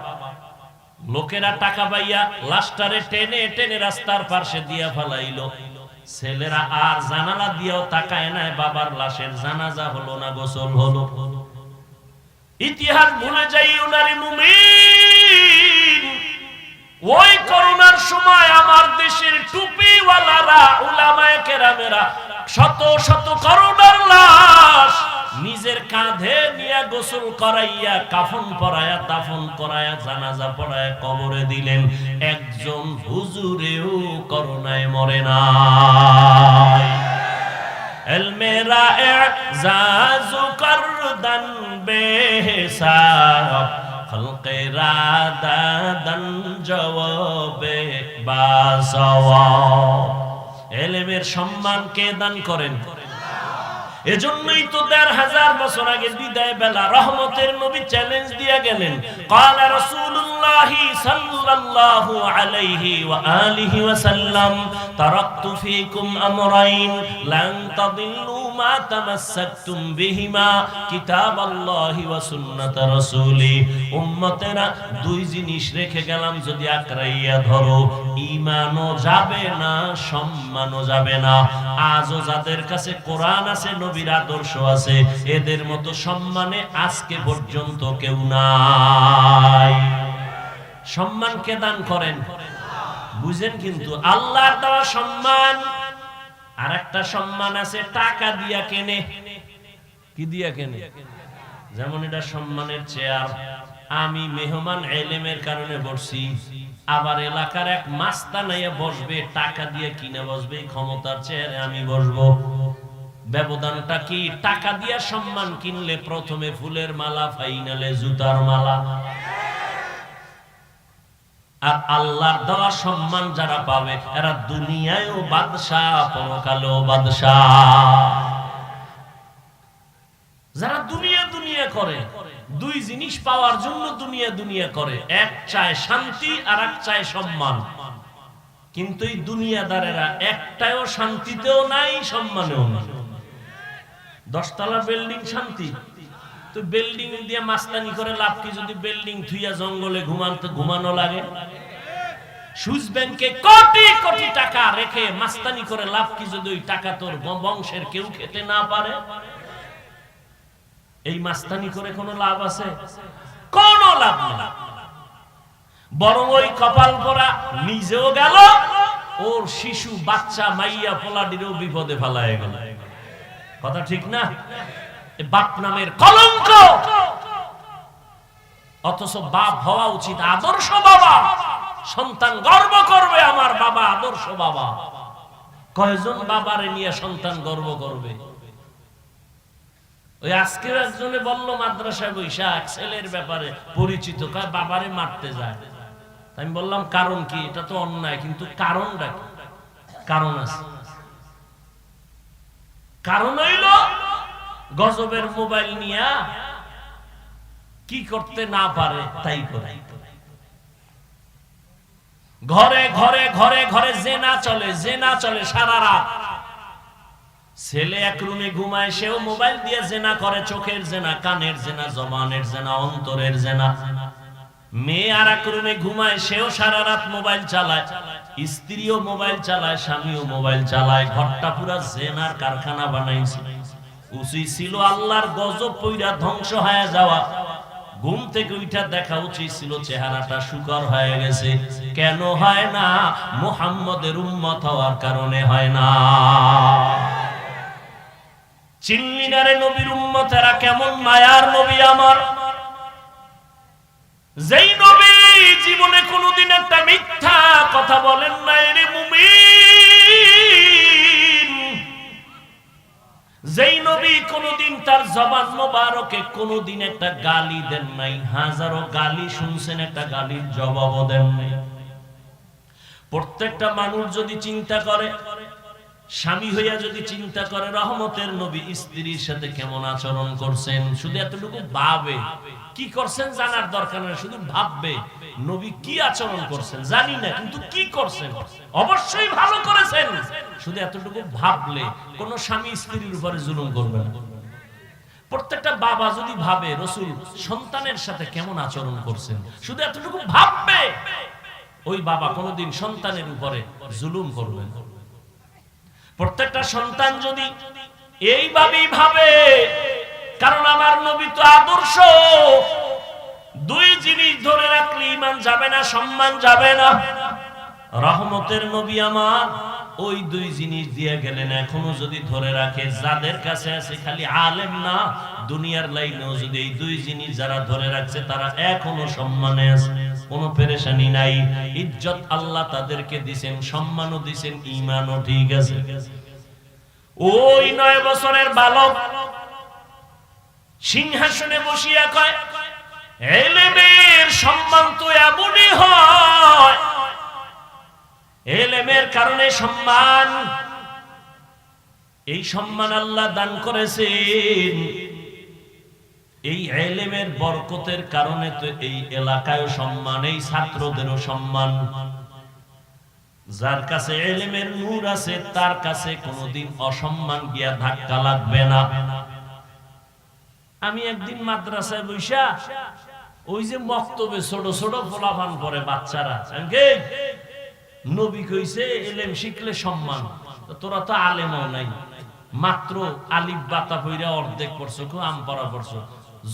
লোকেরা টাকা পাইয়া লাশটারে টেনে টেনে রাস্তার পাশে দিয়া ফেলাইলো। ছেলেরা আর জানালা দিয়েও তাকায় না, বাবার লাশের জানাজা হলো না, গোসল হলো। ইতিহাস ভুলে যাইও না রে মুমিন। ওই করোনার সময় আমার দেশের টুপিওয়ালারা, উলামায়ে কেরামেরা শত শত করোনার লাশ নিজের কাঁধে নিয়ে গোসল করাইয়া, কাফন পরাইয়া, দাফন করাইয়া, জানাজা পড়াইয়া কবরে দিলেন। একজন হুজুরেও করোনায় মরে নাই। এলমেরা এজাজু করদান বেহিসাব, খলকে রাদাদান জওয়াবে বাসওয়াব। এলেমের সম্মান কে দান করেন? এজন্যই তো ১৫০০ বছর আগে বিদায় বেলা রহমতের নবী চ্যালেঞ্জ দিয়া গেলেন। ক্বালা রাসূলুল্লাহ সাল্লাল্লাহু আলাইহি ওয়া আলিহি ওয়া সাল্লাম, তারাকতু ফীকুম আমরাইন লান তাদিল্লু মা তামাসসাকতুম বিহিমা, কিতাবাল্লাহি ওয়া সুন্নাত রাসূলি। উম্মতেরা, দুই জিনিস রেখে গেলাম, যদি আকরাইয়া ধরো, ঈমানও যাবে না, সম্মানও যাবে না। আজও যাদের কাছে কোরআন আছে, নবীর আদর্শ আছে, এদের মতো সম্মানে আজকে পর্যন্ত কেউ নাই। সম্মানকে দান করেন, বুঝেন? কিন্তু আল্লাহর দেওয়া সম্মান আর একটা সম্মান আছে টাকা দিয়া কেনে। কি দিয়া কেনে? যেমন এটা সম্মানের চেয়ার, আমি মেহমান ইলমের কারণে বসছি, আবার এলাকার এক মাস্তানাইয়া বসবে, টাকা দিয়ে কিনে বসবে, ক্ষমতার চেয়ারে আমি বসবো। ব্যবধানটা কি? টাকা দিয়া সম্মান কিনলে প্রথমে ফুলের মালা, ফাইনালে জুতার মালা। আর আল্লাহর দেওয়া সম্মান যারা পাবে, এরা দুনিয়ায়ও বাদশাহ, পরকালেও বাদশাহ। যারা দুনিয়া দুনিয়া করে, দুই জিনিস পাওয়ার জন্য দুনিয়া দুনিয়া করে, এক চায় শান্তি আর এক চায় সম্মান। কিন্তু এই দুনিয়াদারেরা একটাও শান্তিতেও নাই, সম্মানেও নাই। 10 তলা বিল্ডিং শান্তি, তো বিল্ডিং দিয়ে মাস্তানি করে লাভ কি? যদি বিল্ডিং থুইয়া জঙ্গলে ঘুমানো লাগে। সুইস ব্যাংকে কোটি কোটি টাকা রেখে মাস্তানি করে লাভ কি, যদি ওই টাকা তোর বংশের কেউ খেতে না পারে? এই মাস্তানি করে কোনো লাভ আছে? কোনো লাভ নেই। বরং ওই কপাল পরা নিজেও গেল, ওর শিশু বাচ্চা মাইয়া পোলাডিরও বিপদে ফেলায় গেল। কথা ঠিক না? বাপ নামের কলঙ্ক। অথচ বাপ হওয়া উচিত আদর্শ বাবা। সন্তান গর্ব করবে, আমার বাবা আদর্শ বাবা। কয়জন বাবারে নিয়ে সন্তান গর্ব করবে? ওই আজকে একজনে বলল মাদ্রাসায় বৈশাখ ছেলের ব্যাপারে পরিচিত, কয় বাবারে মারতে যায়। আমি বললাম কারণ কি? এটা তো অন্যায়, কিন্তু কারণটা কি? কারণ আছে। কারণ হইল গজবের মোবাইল নিয়া কি করতে না পারে তাই করে। ঘরে ঘরে ঘরে ঘরে জেনা চলে সারা রাত। ছেলে এক রুমে ঘুমায়, সেও মোবাইল দিয়ে জেনা করে, চোখের জেনা, কানের জেনা, জবানের জেনা, অন্তরের জেনা। মেয়ে আর এক রুমে ঘুমায়, সেও সারা রাত মোবাইল চালায়, স্ত্রীও মোবাইল চালায়, স্বামীও মোবাইল চালায়। ঘরটা পুরা জেনার কারখানা বানাইছে। উচিত ছিল আল্লাহর গজব পইরা ধ্বংস হয়ে যাওয়া। ঘুম থেকে উঠা দেখা উচিত ছিল চেহারাটা শুকর হয়ে গেছে। কেন হয় না? মুহাম্মদের উম্মত হওয়ার কারণে হয় না। চিল্লিনারে নবীর উম্মতেরা কেমন মায়ার নবী আমার, যেই নবী জীবনে কোনোদিন একটা মিথ্যা কথা বলেন নাই রে মুমিন। যেই নবী কোনোদিন তার জবান মোবারকে কোনোদিন একটা গালি দেন নাই। হাজারো গালি শুনছেন, একটা গালির জবাবও দেন নাই। প্রত্যেকটা মানুষ যদি চিন্তা করে, স্বামী হইয়া যদি চিন্তা করে রহমতের নবী স্ত্রীর সাথে কেমন আচরণ করছেন, শুধু এতটুকু ভাবে, কি করছেন জানার দরকার নেই, শুধু ভাববে নবী কি আচরণ করছেন জানি না, কিন্তু কি করছেন অবশ্যই ভালো করেছেন। শুধু এতটুকু ভাবলে কোন স্বামী স্ত্রীর উপরে জুলুম করবে না। প্রত্যেকটা বাবা যদি ভাবে রাসূল সন্তানের সাথে কেমন আচরণ করছেন, শুধু এতটুকু ভাববে, ওই বাবা কোনোদিন সন্তানের উপরে জুলুম করবে না। প্রত্যেকটা সন্তান যদি এইভাবেই ভাবে, কারণ আমার নবী তো আদর্শ। দুই জিনিস ধরে রাখলে ঈমান যাবে না, সম্মান যাবে না। রহমতের নবী আমার ওই দুই জিনিস দিয়ে গেলেন। এখনো যদি ধরে রাখে, যাদের কাছে আছে খালি আলেম না, দুনিয়ার লাইনেও যদি এই দুই জিনিস যারা ধরে রাখছে, তারা এখনো সম্মানে আছে, কোনো পেরেশানি নাই। ইজ্জত আল্লাহ তাদেরকে দিবেন, সম্মানও দিবেন, ঈমানও ঠিক আছে। ওই 9 বছরের বালক সিংহাসনে বসিয়া কয়, ইলমের সম্মান তো এমনই হয়, ইলমের কারণে সম্মান। এই সম্মান আল্লাহ দান করেছেন। এই ইলমের বরকতের কারণে তো এই এলাকায়ও সম্মান, এই ছাত্রদেরও সম্মান। যার কাছে ইলমের নূর আছে, তার কাছে কোনোদিন অসম্মান গিয়া ধাক্কা লাগবে না। আমি একদিন মাদ্রাসায় বইসা, ওই যে মক্তবে ছোট ছোট পোলাপান পড়ে বাচ্চারা, নবী কইছে ইলম শিখলে সম্মান। তোরা তো আলেমও নাই, মাত্র আলিফ বাতা পইরা অর্ধেক পড়ছো, আম পড়া পড়ছো,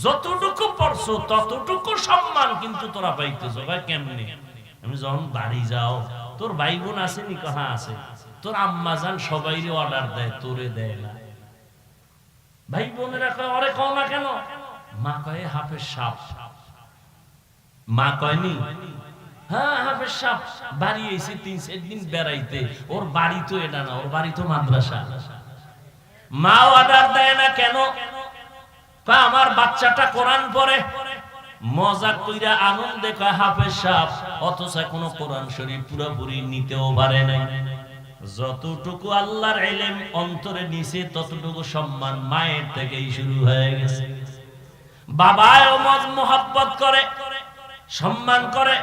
যতটুকু পড়ছো ততটুকু সম্মান কিন্তু তোরা পাইতেছো। ভাই কেমনে? আমি যখন বাড়ি যাও, তোর ভাই বোন আছে নি? হ্যাঁ আছে। তোর আম্মা জান সবাইরে অর্ডার দেয়, তোরে দেয় না। ভাই বোনেরা কয়, ওরে কও না কেন? মা কয় হাফেজ সাহেব। মা কয়নি? হ্যাঁ হাফেজ সাহেব বাড়ি এসে 3-4 দিন বেড়াইতে। ওর বাড়ি তো এটা না, ওর বাড়ি তো মাদ্রাসা। মা অর্ডার দেয় না কেন? আমার বাচ্চাটা কোরআন পড়ে। মজাক কইরা আনন্দে কয় হাফেজ সাহেব, অথচ কোনো কোরআন শরীফ পুরোপুরি নিতেও পারে নাই। যতটুকু আল্লাহর ইলম অন্তরে নিছে, ততটুকু সম্মান মায়ের থেকেই শুরু হয়ে গেছে। বাবাও মোহাব্বত করে, সম্মান করে,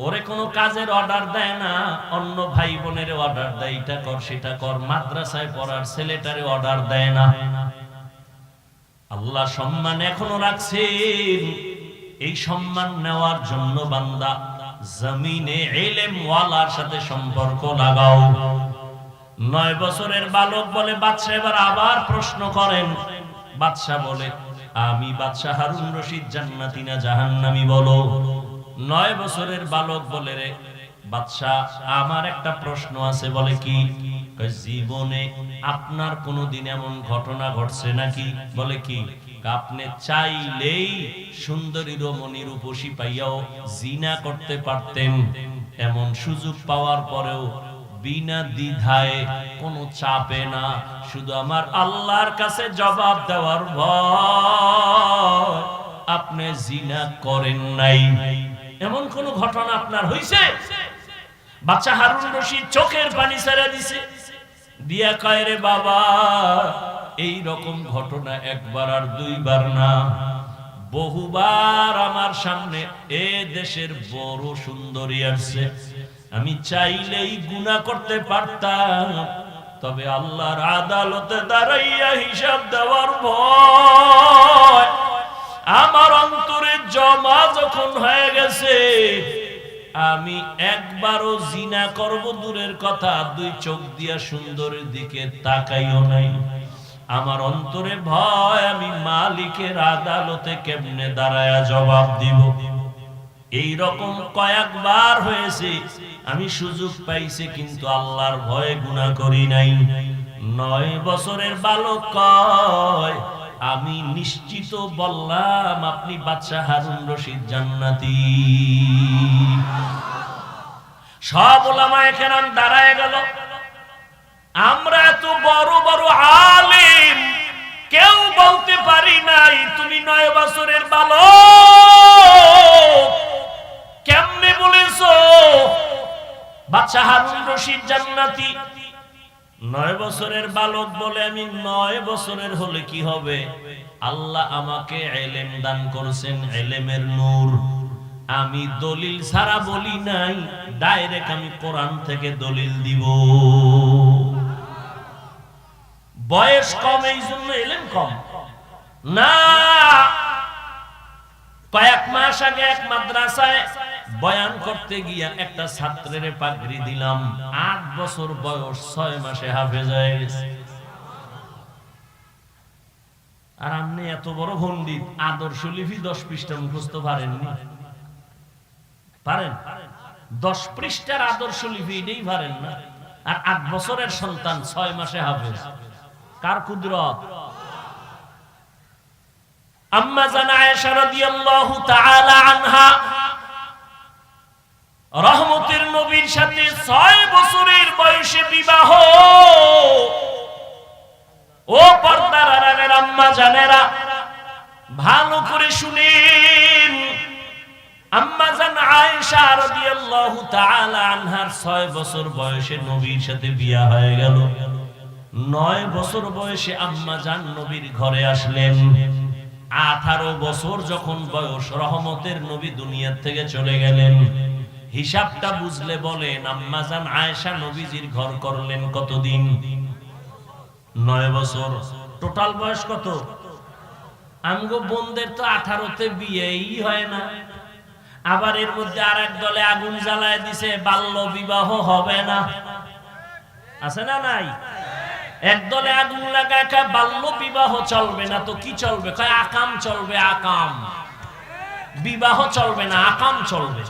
ওরে কোনো কাজের অর্ডার দেয় না। অন্য ভাই বোনের অর্ডার দেয়, এটা কর সেটা কর। মাদ্রাসায় পড়ার ছেলেটারে অর্ডার দেয় না। আল্লাহ সম্মান এখনো রাখছেন। এই সম্মান নেওয়ার জন্য বান্দা জমিনে ইলম ওয়ালার সাথে সম্পর্ক লাগাও। 9 বছরের বালক বলে, বাদশা এবার আবার প্রশ্ন করেন। বাদশা বলে, আমি বাদশা হারুন রশিদ জান্নাতি না জাহান্নামী বলো। 9 বছরের বালক বলে, রে বাদশা আমার একটা প্রশ্ন আছে। বলে কি? জীবনে আপনার কোনদিন এমন ঘটনা ঘটছে নাকি? বলে কি? আপনি চাইলেই সুন্দরী রমণী রূপসী পাইয়াও জিনা করতে পারতেন, এমন সুযোগ পাওয়ার পরেও বিনা দ্বিধায়, কোনো চাপে না, শুধু আমার আল্লাহর কাছে জবাব দেওয়ার ভয় আপনি জিনা করেন নাই। এমন কোন ঘটনা আপনার হইছে? বাচ্চা হারুন রশিদ চোখের পানি ছেড়ে দিছে। দিয়া কয় রে বাবা, এই রকম ঘটনা একবার আর দুইবার না, বহুবার আমার সামনে এ দেশের বড় সুন্দরী আসছে, আমি চাইলেই গুনাহ করতে পারতাম, তবে আল্লাহর আদালতে দাঁড়াইয়া হিসাব দেওয়ার ভয় আমার অন্তরে জমা যখন হয়ে গেছে, আমি একবারও জিনা করব দূরের কথা, দুই চোখ দিয়া সুন্দরের দিকে তাকাইও নাই। আমার অন্তরে ভয়, আমি মালিকের আদালতে কেমনে দাঁড়ায়া জবাব দিব। এই রকম কয়েকবার হয়েছে, আমি সুযোগ পাইছি কিন্তু আল্লাহর ভয়ে গুনাহ করি নাই। 9 বছরের বালক কয়, আমি নিশ্চিত বললাম আপনি বাদশাহ হারুন রশিদ জান্নাতি। সব উলামায়ে কেরাম দাঁড়ায় গেল। আমরা এত বড় বড় আলেম, কেউ বলতে পারি নাই তুমি 9 বছরের বালক, কেমনে বলেছো বাদশাহ হারুন রশিদ জান্নাতি? 9 বছরের বালক বলে, আমি 9 বছরের হলে কি হবে? আল্লাহ আমাকে ইলম দান করেছেন, ইলমের নূর। আমি দলিল ছাড়া বলি নাই, ডাইরেক্ট আমি কোরআন থেকে দলিল দিব। বয়স কম এই জন্য ইলম কম না। কয়েক মাস আগে এক মাদ্রাসায় বয়ান করতে গিয়া একটা ছাত্রের পাগড়ি দিলাম, 8 বছর বয়স, 6 মাসে হাফেজ হয়ে গেছে। আর আপনি এত বড় পণ্ডিত, আদর্শ লিপি 10 পৃষ্ঠা মুখস্থ পারেননি? পারেন? 10 পৃষ্ঠার আদর্শ লিপি এটাই পারেন না, আর 8 বছরের সন্তান 6 মাসে হাফেজ। কার কুদরত? আম্মা জান আয়েশা রাদিয়াল্লাহু তাআলা আনহা রহমতের নবীর সাথে 6 বছরের বয়সে বিবাহ। ও পর্দার আড়ালের আম্মা জানেরা, ভালো করে শুনেন। আম্মা জান আয়েশা রাদিয়াল্লাহু তাআলা আনহার 6 বছর বয়সে নবীর সাথে বিয়ে হয়ে গেল। 9 বছর বয়সে আম্মা জান নবীর ঘরে আসলেন। 18 বছর যখন বয়স, রহমতের নবী দুনিয়া থেকে চলে গেলেন। হিসাবটা বুঝলে বলেন, আম্মা জান আয়েশা নবীজির ঘর করলেন কতদিন? 9 বছর। টোটাল বয়স কত? আমগো বোনদের তো 18তে বিয়েই হয় না। আবার এর মধ্যে আরেক দলে আগুন জ্বালায় দিছে, বাল্য বিবাহ হবে না, আছে না নাই? একদলে আগুন লাগায় কয় বাল্য বিবাহ চলবে না, তো কি চলবে? কয় আকাম চলবে, আকাম। বিবাহ চলবে না, আকাম চলবে।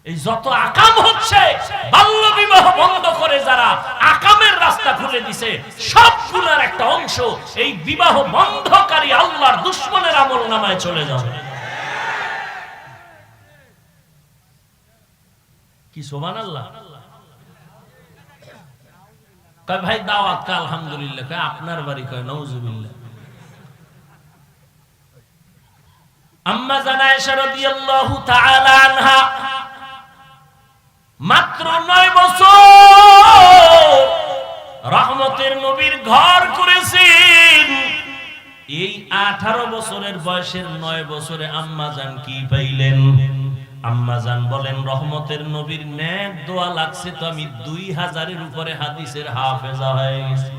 এই যত আকাম হচ্ছে, বাল্য বিবাহ বন্ধ করে যারা আকামের রাস্তা খুলে দিছে, সবগুলোর একটা অংশ এই বিবাহ বন্ধকারী আল্লাহর দুশমনের আমলনামায় চলে যাবে। কি সুবহানাল্লাহ। কয় ভাই দাওয়াত? কা আলহামদুলিল্লাহ। কয় আপনার বাড়ি? কয় নাউজুবিল্লাহ। আম্মা জান আয়েশা রাদিয়াল্লাহু তাআলা আনহা মাত্র 9 বছর রহমতের নবীর ঘর করেছেন। এই 18 বছরের বয়সের 9 বছরে আম্মা জান কি পাইলেন? আম্মা জান বলেন, রহমতের নবীর নেক দোয়া লাগছে তো আমি 2000-এর উপরে হাদিসের হাফেজা হয়ে গেছি।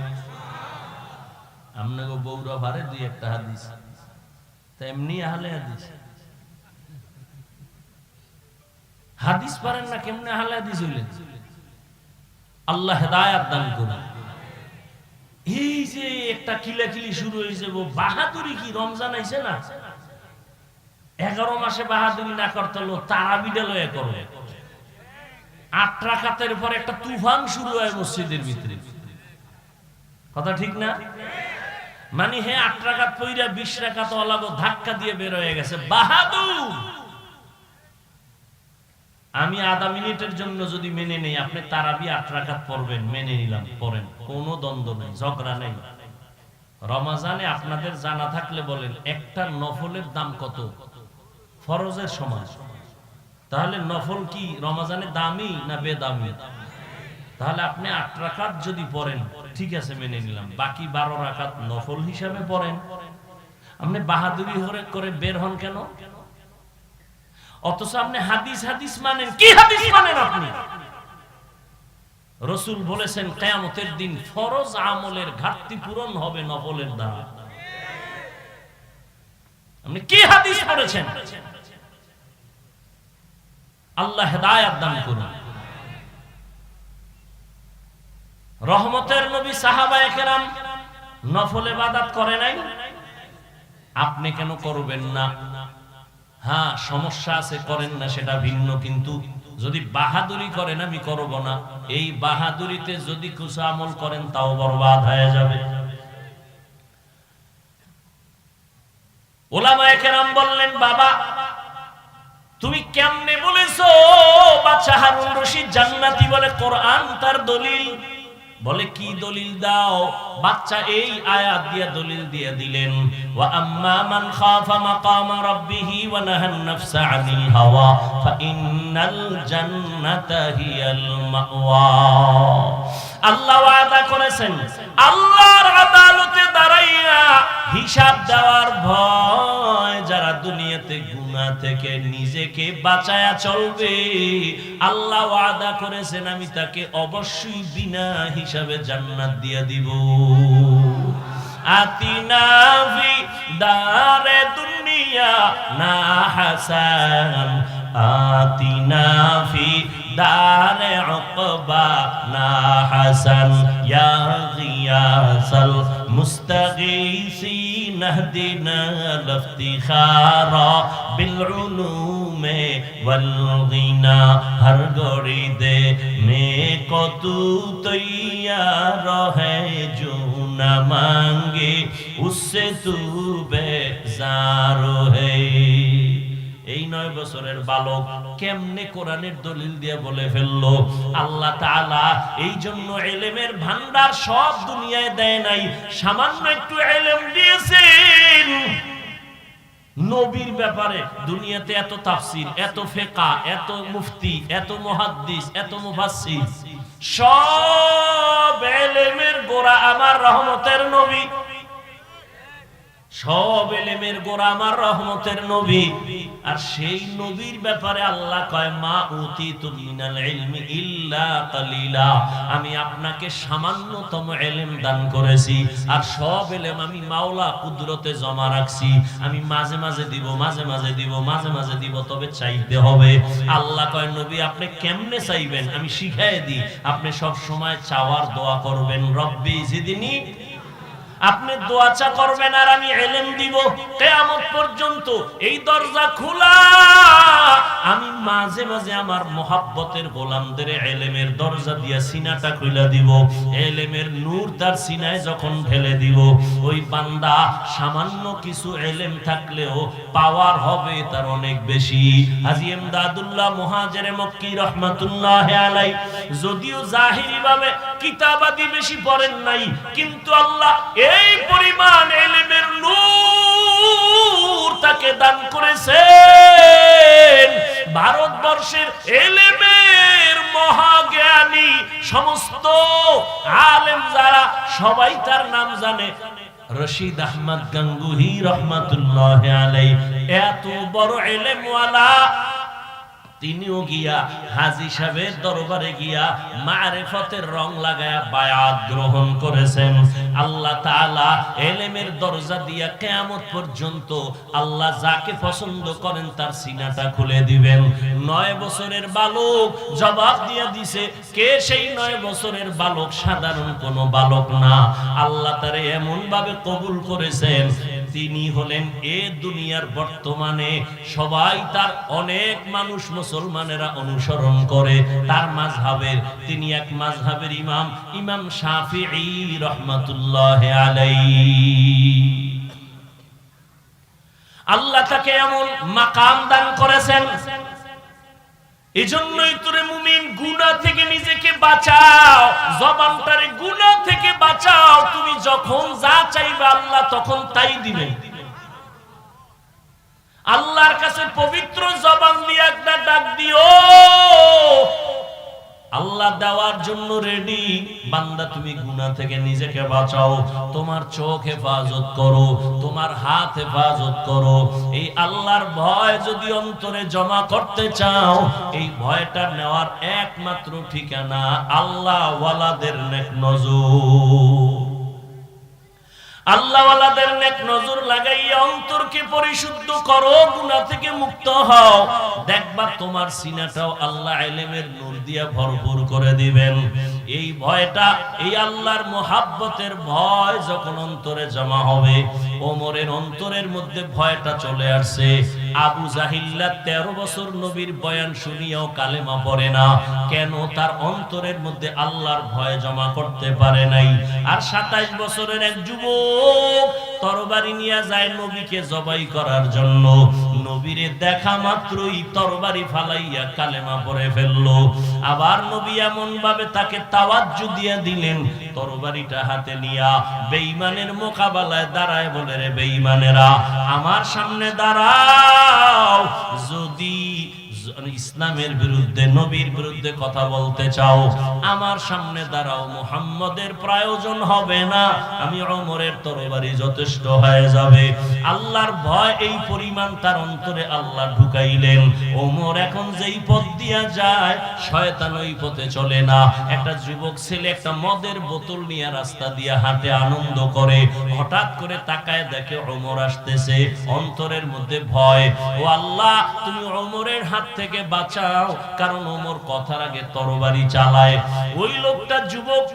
আপনাকে বউরা ভারে 2-1টা হাদিস, তেমনি আহলে হাদিস। হাদিস পারেন না, কেমনে আহলে হাদিস হইলেন? আল্লাহ হেদায়েত দান করুন। এই যে একটা কিলাকিলি শুরু হয়েছে, বাহাদুরি কি রমজান আইছে না? 11 মাসে বাহাদুরি না করতে হলো তারাবিটা লয়ে করবে। 8 রাকাতের পর একটা তুফান শুরু হয় মসজিদের ভিতরে, কথা ঠিক না? মানে 8 রাকাত পইরা 20 রাকাত ওয়ালাগো ধাক্কা দিয়ে বের হয়ে গেছে, বাহাদুর। আমি আধা মিনিটের জন্য যদি মেনে নেই আপনি তারাবি 8 রাকাত পড়বেন, মেনে নিলাম, পড়েন, কোনো দ্বন্দ্ব নেই, ঝগড়া নেই। রমজানে আপনাদের জানা থাকলে বলেন, একটা নফলের দাম কত? ফরজের সমান। তাহলে নফল কি রমজানে দামি না বেদামি? তাহলে আপনি 8 রাকাত যদি পড়েন ঠিক আছে মেনে নিলাম, বাকি 12 রাকাত নফল হিসাবে পড়েন। আপনি বাহাদুরি করে বের হন কেন? অথচ আপনি হাদিস মানেন। কি হাদিস মানেন আপনি? রাসূল বলেছেন কিয়ামতের দিন ফরজ আমলের ঘাটতি পূরণ হবে নফলের দ্বারা। আপনি কি হাদিস পড়েছেন? আল্লাহ হেদায়েত দান করুন। রহমতের নবী সাহাবায়ে কেরাম নফল ইবাদত করে নাই, আপনি কেন করবেন না? হ্যাঁ, সমস্যা আছে, করেন না, সেটা ভিন্ন। কিন্তু যদি বাহাদুরি করেন আমি করব না, এই বাহাদুরিতে যদি কিছু আমল করেন তাও বরবাদ হয়ে যাবে। উলামায়ে কেরাম বললেন, বাবা তুমি কেমনে বলেছো বাদশা হারুন রশিদ জান্নাতি? বলে কোরআন তার দলিল। বলে কি দলিল দাও? বাচ্চা এই আয়াত দিয়ে দলিল দিয়ে দিলেন, ওয়া আম্মা মান খাফা মাকামা রাব্বিহি ওয়া নাহান নাফসা আনিল হাওয়া ফাইন্নাল জান্নাতা হিয়াল মাওয়া। আল্লাহ ওয়াদা করেছেন আল্লাহর আদালতে দাঁড়াইয়া হিসাব দেওয়ার ভয় যারা দুনিয়াতে গুনাহ থেকে নিজেকে বাঁচায়া চলবে, আল্লাহ ওয়াদা করেছেন আমি তাকে অবশ্যই বিনা হিসাবে জান্নাত দিয়ে দিব। আতিনা ফি দারে দুনিয়া না হাসান, আতিনা ফি দারে উকবা না হাসান, ইয়া গিয়াসাল মুস্তাগীসিন ইহদিনা লিফতিখারা বিল উলুমে ওয়াল গিনা। হর গড়ি দে মে কতু তৈয়ার है जो न मांगे उससे तू बेजार है। এই 9 বছরের বালক কেমনে কোরআনের দলিল দিয়ে বলে ফেললো? আল্লাহ তাআলা এই জন্য ইলমের ভান্ডার সব দুনিয়ায় দেয় নাই, সামান্য একটু ইলম দিয়েছেন। নবীর ব্যাপারে দুনিয়াতে এত তাফসীর, এত ফিকহ, এত মুফতি, এত মুহাদ্দিস, এত মুফাসসির, সব ইলমের গোড়া আমার রহমতের নবী। সব ইলমের গোড়া আমার রহমতের নবী। আর সেই নবীর ব্যাপারে আল্লাহ কয় মা উতিতু মিনাল ইলমি ইল্লা কালিলা, আমি আপনাকে সামান্যতম ইলম দান করেছি, আর সব ইলম আমি মাওলা কুদরতে জমা রাখছি। আমি মাঝে মাঝে দিব, মাঝে মাঝে দিব, মাঝে মাঝে দিব, তবে চাইতে হবে। আল্লাহ কয় নবী আপনি কেমনে চাইবেন আমি শিখাই দিই। আপনি সব সময় চাওয়ার দোয়া করবেন, রব্বি জিদনি। আপনি দোয়া চা করবেন আর আমি ইলম দিব। কিয়ামত পর্যন্ত এই দরজা খোলা। আমি মাঝে মাঝে আমার মোহাব্বতের গোলামদের ইলমের দরজা দিয়া সিনাটা খুলে দিব। ইলমের নূর তার সিনায় যখন ঢেলে দিব, ওই বান্দা সামান্য কিছু ইলম থাকলেও পাওয়ার হবে তার অনেক বেশি। হাজী ইমদাদুল্লাহ মুহাজিরে মক্কি রাহমাতুল্লাহি আলাইহি যদিও জাহিরি ভাবে কিতাবাদি বেশি পড়েন নাই, কিন্তু আল্লাহ এই পরিমাণ ইলমের নূর তাকে দান করেছেন। ভারতবর্ষের ইলমের মহাজ্ঞানী সমস্ত আলেম যারা, সবাই তার নাম জানে। রশিদ আহমদ গাঙ্গুহি রহমাতুল্লাহি আলাইহি এত বড় ইলমওয়ালা, তিনিও গিয়া হাজী সাহেবের দরবারে গিয়া মারিফতের রং লাগায়া বায়াত গ্রহণ করেছেন। আল্লাহ তাআলা ইলমের দরজা দিয়া কিয়ামত পর্যন্ত আল্লাহ যাকে পছন্দ করেন তার সিনাটা খুলে দিবেন। 9 বছরের বালক জবাব দিয়া দিছে, কে সেই 9 বছরের বালক? সাধারণ কোনো বালক না, আল্লাহ তারে এমন ভাবে কবুল করেছেন, তিনি হলেন এ দুনিয়ার বর্তমানে সবাই তার অনেক মানুষ মুসলমানেরা অনুসরণ করে তার মাযহাবের। তিনি এক মাযহাবের ইমাম, ইমাম শাফিঈ রাহমাতুল্লাহি আলাইহি। আল্লাহ তাকে এমন মাকাম দান করেছেন। এজন্যই তোরে মুমিন গুনাহ থেকে নিজেকে বাঁচাও, জবানটারে গুনাহ থেকে বাঁচাও। তুমি যখন যা চাইবে আল্লাহ তখন তাই দিবেন। আল্লাহর কাছে পবিত্র জবান দিয়ে একটা ডাক দিও, আল্লাহ দেওয়ার জন্য রেডি। বান্দা তুমি গুনাহ থেকে নিজেকে বাঁচাও, তোমার চোখ হেফাজত করো, তোমার হাত হেফাজত করো। এই আল্লাহর ভয় যদি অন্তরে জমা করতে চাও, এই ভয়টা নেওয়ার একমাত্র ঠিকানা আল্লাহ ওয়ালাদের নেক নজর। আল্লাহওয়ালাদের নেক নজর লাগাইয়া অন্তরকে পরিশুদ্ধ করো, গুনাহ থেকে মুক্ত হও। দেখবা তোমার সিনাটাও আল্লাহ ইলমের নূর দিয়া ভরপুর করে দিবেন। এই ভয়টা, এই আল্লাহর মুহাব্বতের ভয় যখন অন্তরে জমা হবে, ওমরের অন্তরের মধ্যে ভয়টা চলে আসছে। আবু জাহিল্লা 13 বছর নবীর বয়ান শুনিয়াও কালেমা পড়ে না কেন? তার অন্তরের মধ্যে আল্লাহর ভয় জমা করতে পারে নাই। আর 27 বছরের এক যুবক তরবারি নিয়ে যায় নবীকে জবাই করার জন্য। নবীরে দেখা মাত্রই তরবারি ফালাইয়া কালেমা পড়ে ফেললো। আবার নবী এমন ভাবে তাকে তাওয়াজ্জু দিয়ে দিলেন, তরবারিটা হাতে নিয়া বেঈমানের মোকাবেলায় দাঁড়ায় বলে, রে বেঈমানেরা আমার সামনে দাঁড়াও, যদি ইসলামের বিরুদ্ধে, নবীর বিরুদ্ধে কথা বলতে চাও আমার সামনে দাঁড়াও, মুহাম্মদের প্রয়োজন হবে না, আমি ওমরের তরবারি যথেষ্ট হয়ে যাবে। আল্লাহর ভয় এই পরিমাণ তার অন্তরে আল্লাহ ঢুকাইলেন। ওমর এখন যেই পথ দিয়া যায় শয়তান ওই পথে চলে না। একটা যুবক ছেলে একটা মদের বোতল নিয়ে রাস্তা দিয়া হাঁটে, আনন্দ করে, হঠাৎ করে তাকায় দেখে ওমর আসতেছে, অন্তরের মধ্যে ভয়। ও আল্লাহ তুমি ওমরের হাত থেকে বাঁচাও, কারণ ওমর কথার আগে তরবারি চালায়। ওই লোকটা যুবক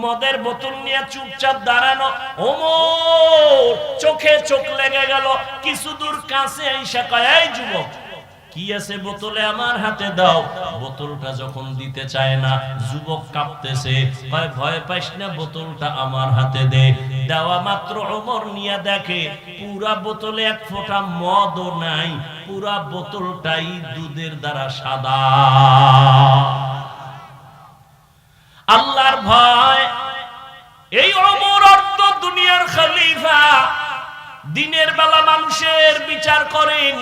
মদের বোতল নিয়ে চুপচাপ দাঁড়ানো। ওমর চোখে চোখ লেগে গেল। কিছু দূর কাছে আইসা কয়, এই যুবক কি আছে বোতলে, আমার হাতে দাও। বোতলটা যখন দিতে চায় না, যুবক কাঁপতেছে, কয় ভয় পাইস না, বোতলটা আমার হাতে দে। দেওয়া মাত্র ওমর নিয়ে দেখে পুরা বোতলে এক ফোঁটা মদও নাই, পুরা বোতলটাই দুধের দ্বারা সাদা। আল্লাহর ভয়, এই ওমর অর্ধ দুনিয়ার খলিফা। দিনের বেলা মানুষের বিচার করেন,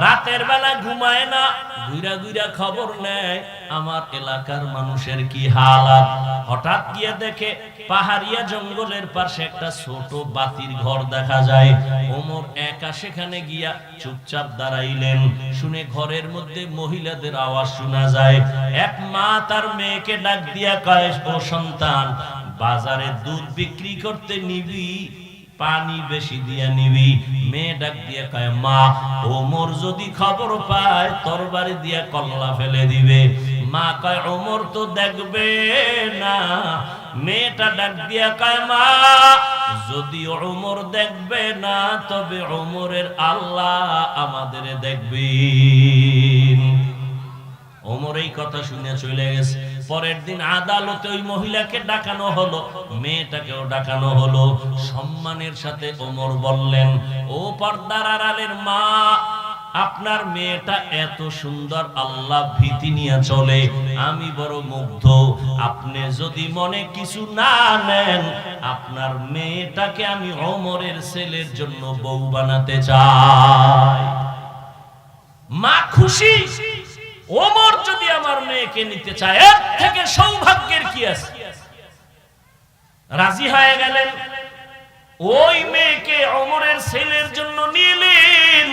রাতের বেলা ঘুমায় না, ঘুরা ঘুরা খবর নেয় আমার এলাকার মানুষের কি হালাত। হঠাৎ গিয়ে দেখে পাহাড়িয়া জঙ্গলের পাশে একটা ছোট বাতির ঘর দেখা যায়। ওমর একা সেখানে গিয়া চুপচাপ দাঁড়াইলেন। শুনে ঘরের মধ্যে মহিলাদের আওয়াজ শোনা যায়। এক মা তার মেয়েকে ডাক দিয়া কয়, ও সন্তান, বাজারে দুধ বিক্রি করতে নিবি, পানি বেশি দিয়া নিবি। মেয়ে ডাক দিয়া কয়, মা ওমর যদি খবর পায় তরবারি দিয়া কল্লা ফেলে দিবে। মা কয়, ওমর তো দেখবে না। মেয়েটা ডাক দিয়া কয়, মা যদি ওমর দেখবে না, তবে ওমরের আল্লাহ আমাদের দেখবেন। ওমর এই কথা শুনে চলে গেছে। পরের দিন আদালতে ওই মহিলাকে ডাকানো হলো, মেয়েটাকেও ডাকানো হলো। সম্মানের সাথে ওমর বললেন, ও পর্দার আড়ালের মা, আপনার মেয়েটা এত সুন্দর, আল্লাহ ভীতি নিয়ে চলে, আমি বড় মুগ্ধ। আপনি যদি মনে কিছু না নেন, আপনার মেয়েটাকে আমি ওমরের ছেলের জন্য বউ বানাতে চাই। মা খুশি, ওমর যদি আমার মেয়েকে নিতে চায়, এর থেকে সৌভাগ্যের কি আছে? রাজি হয়ে গেলেন। ওই মেয়েকে ওমরের ছেলের জন্য নিলেন।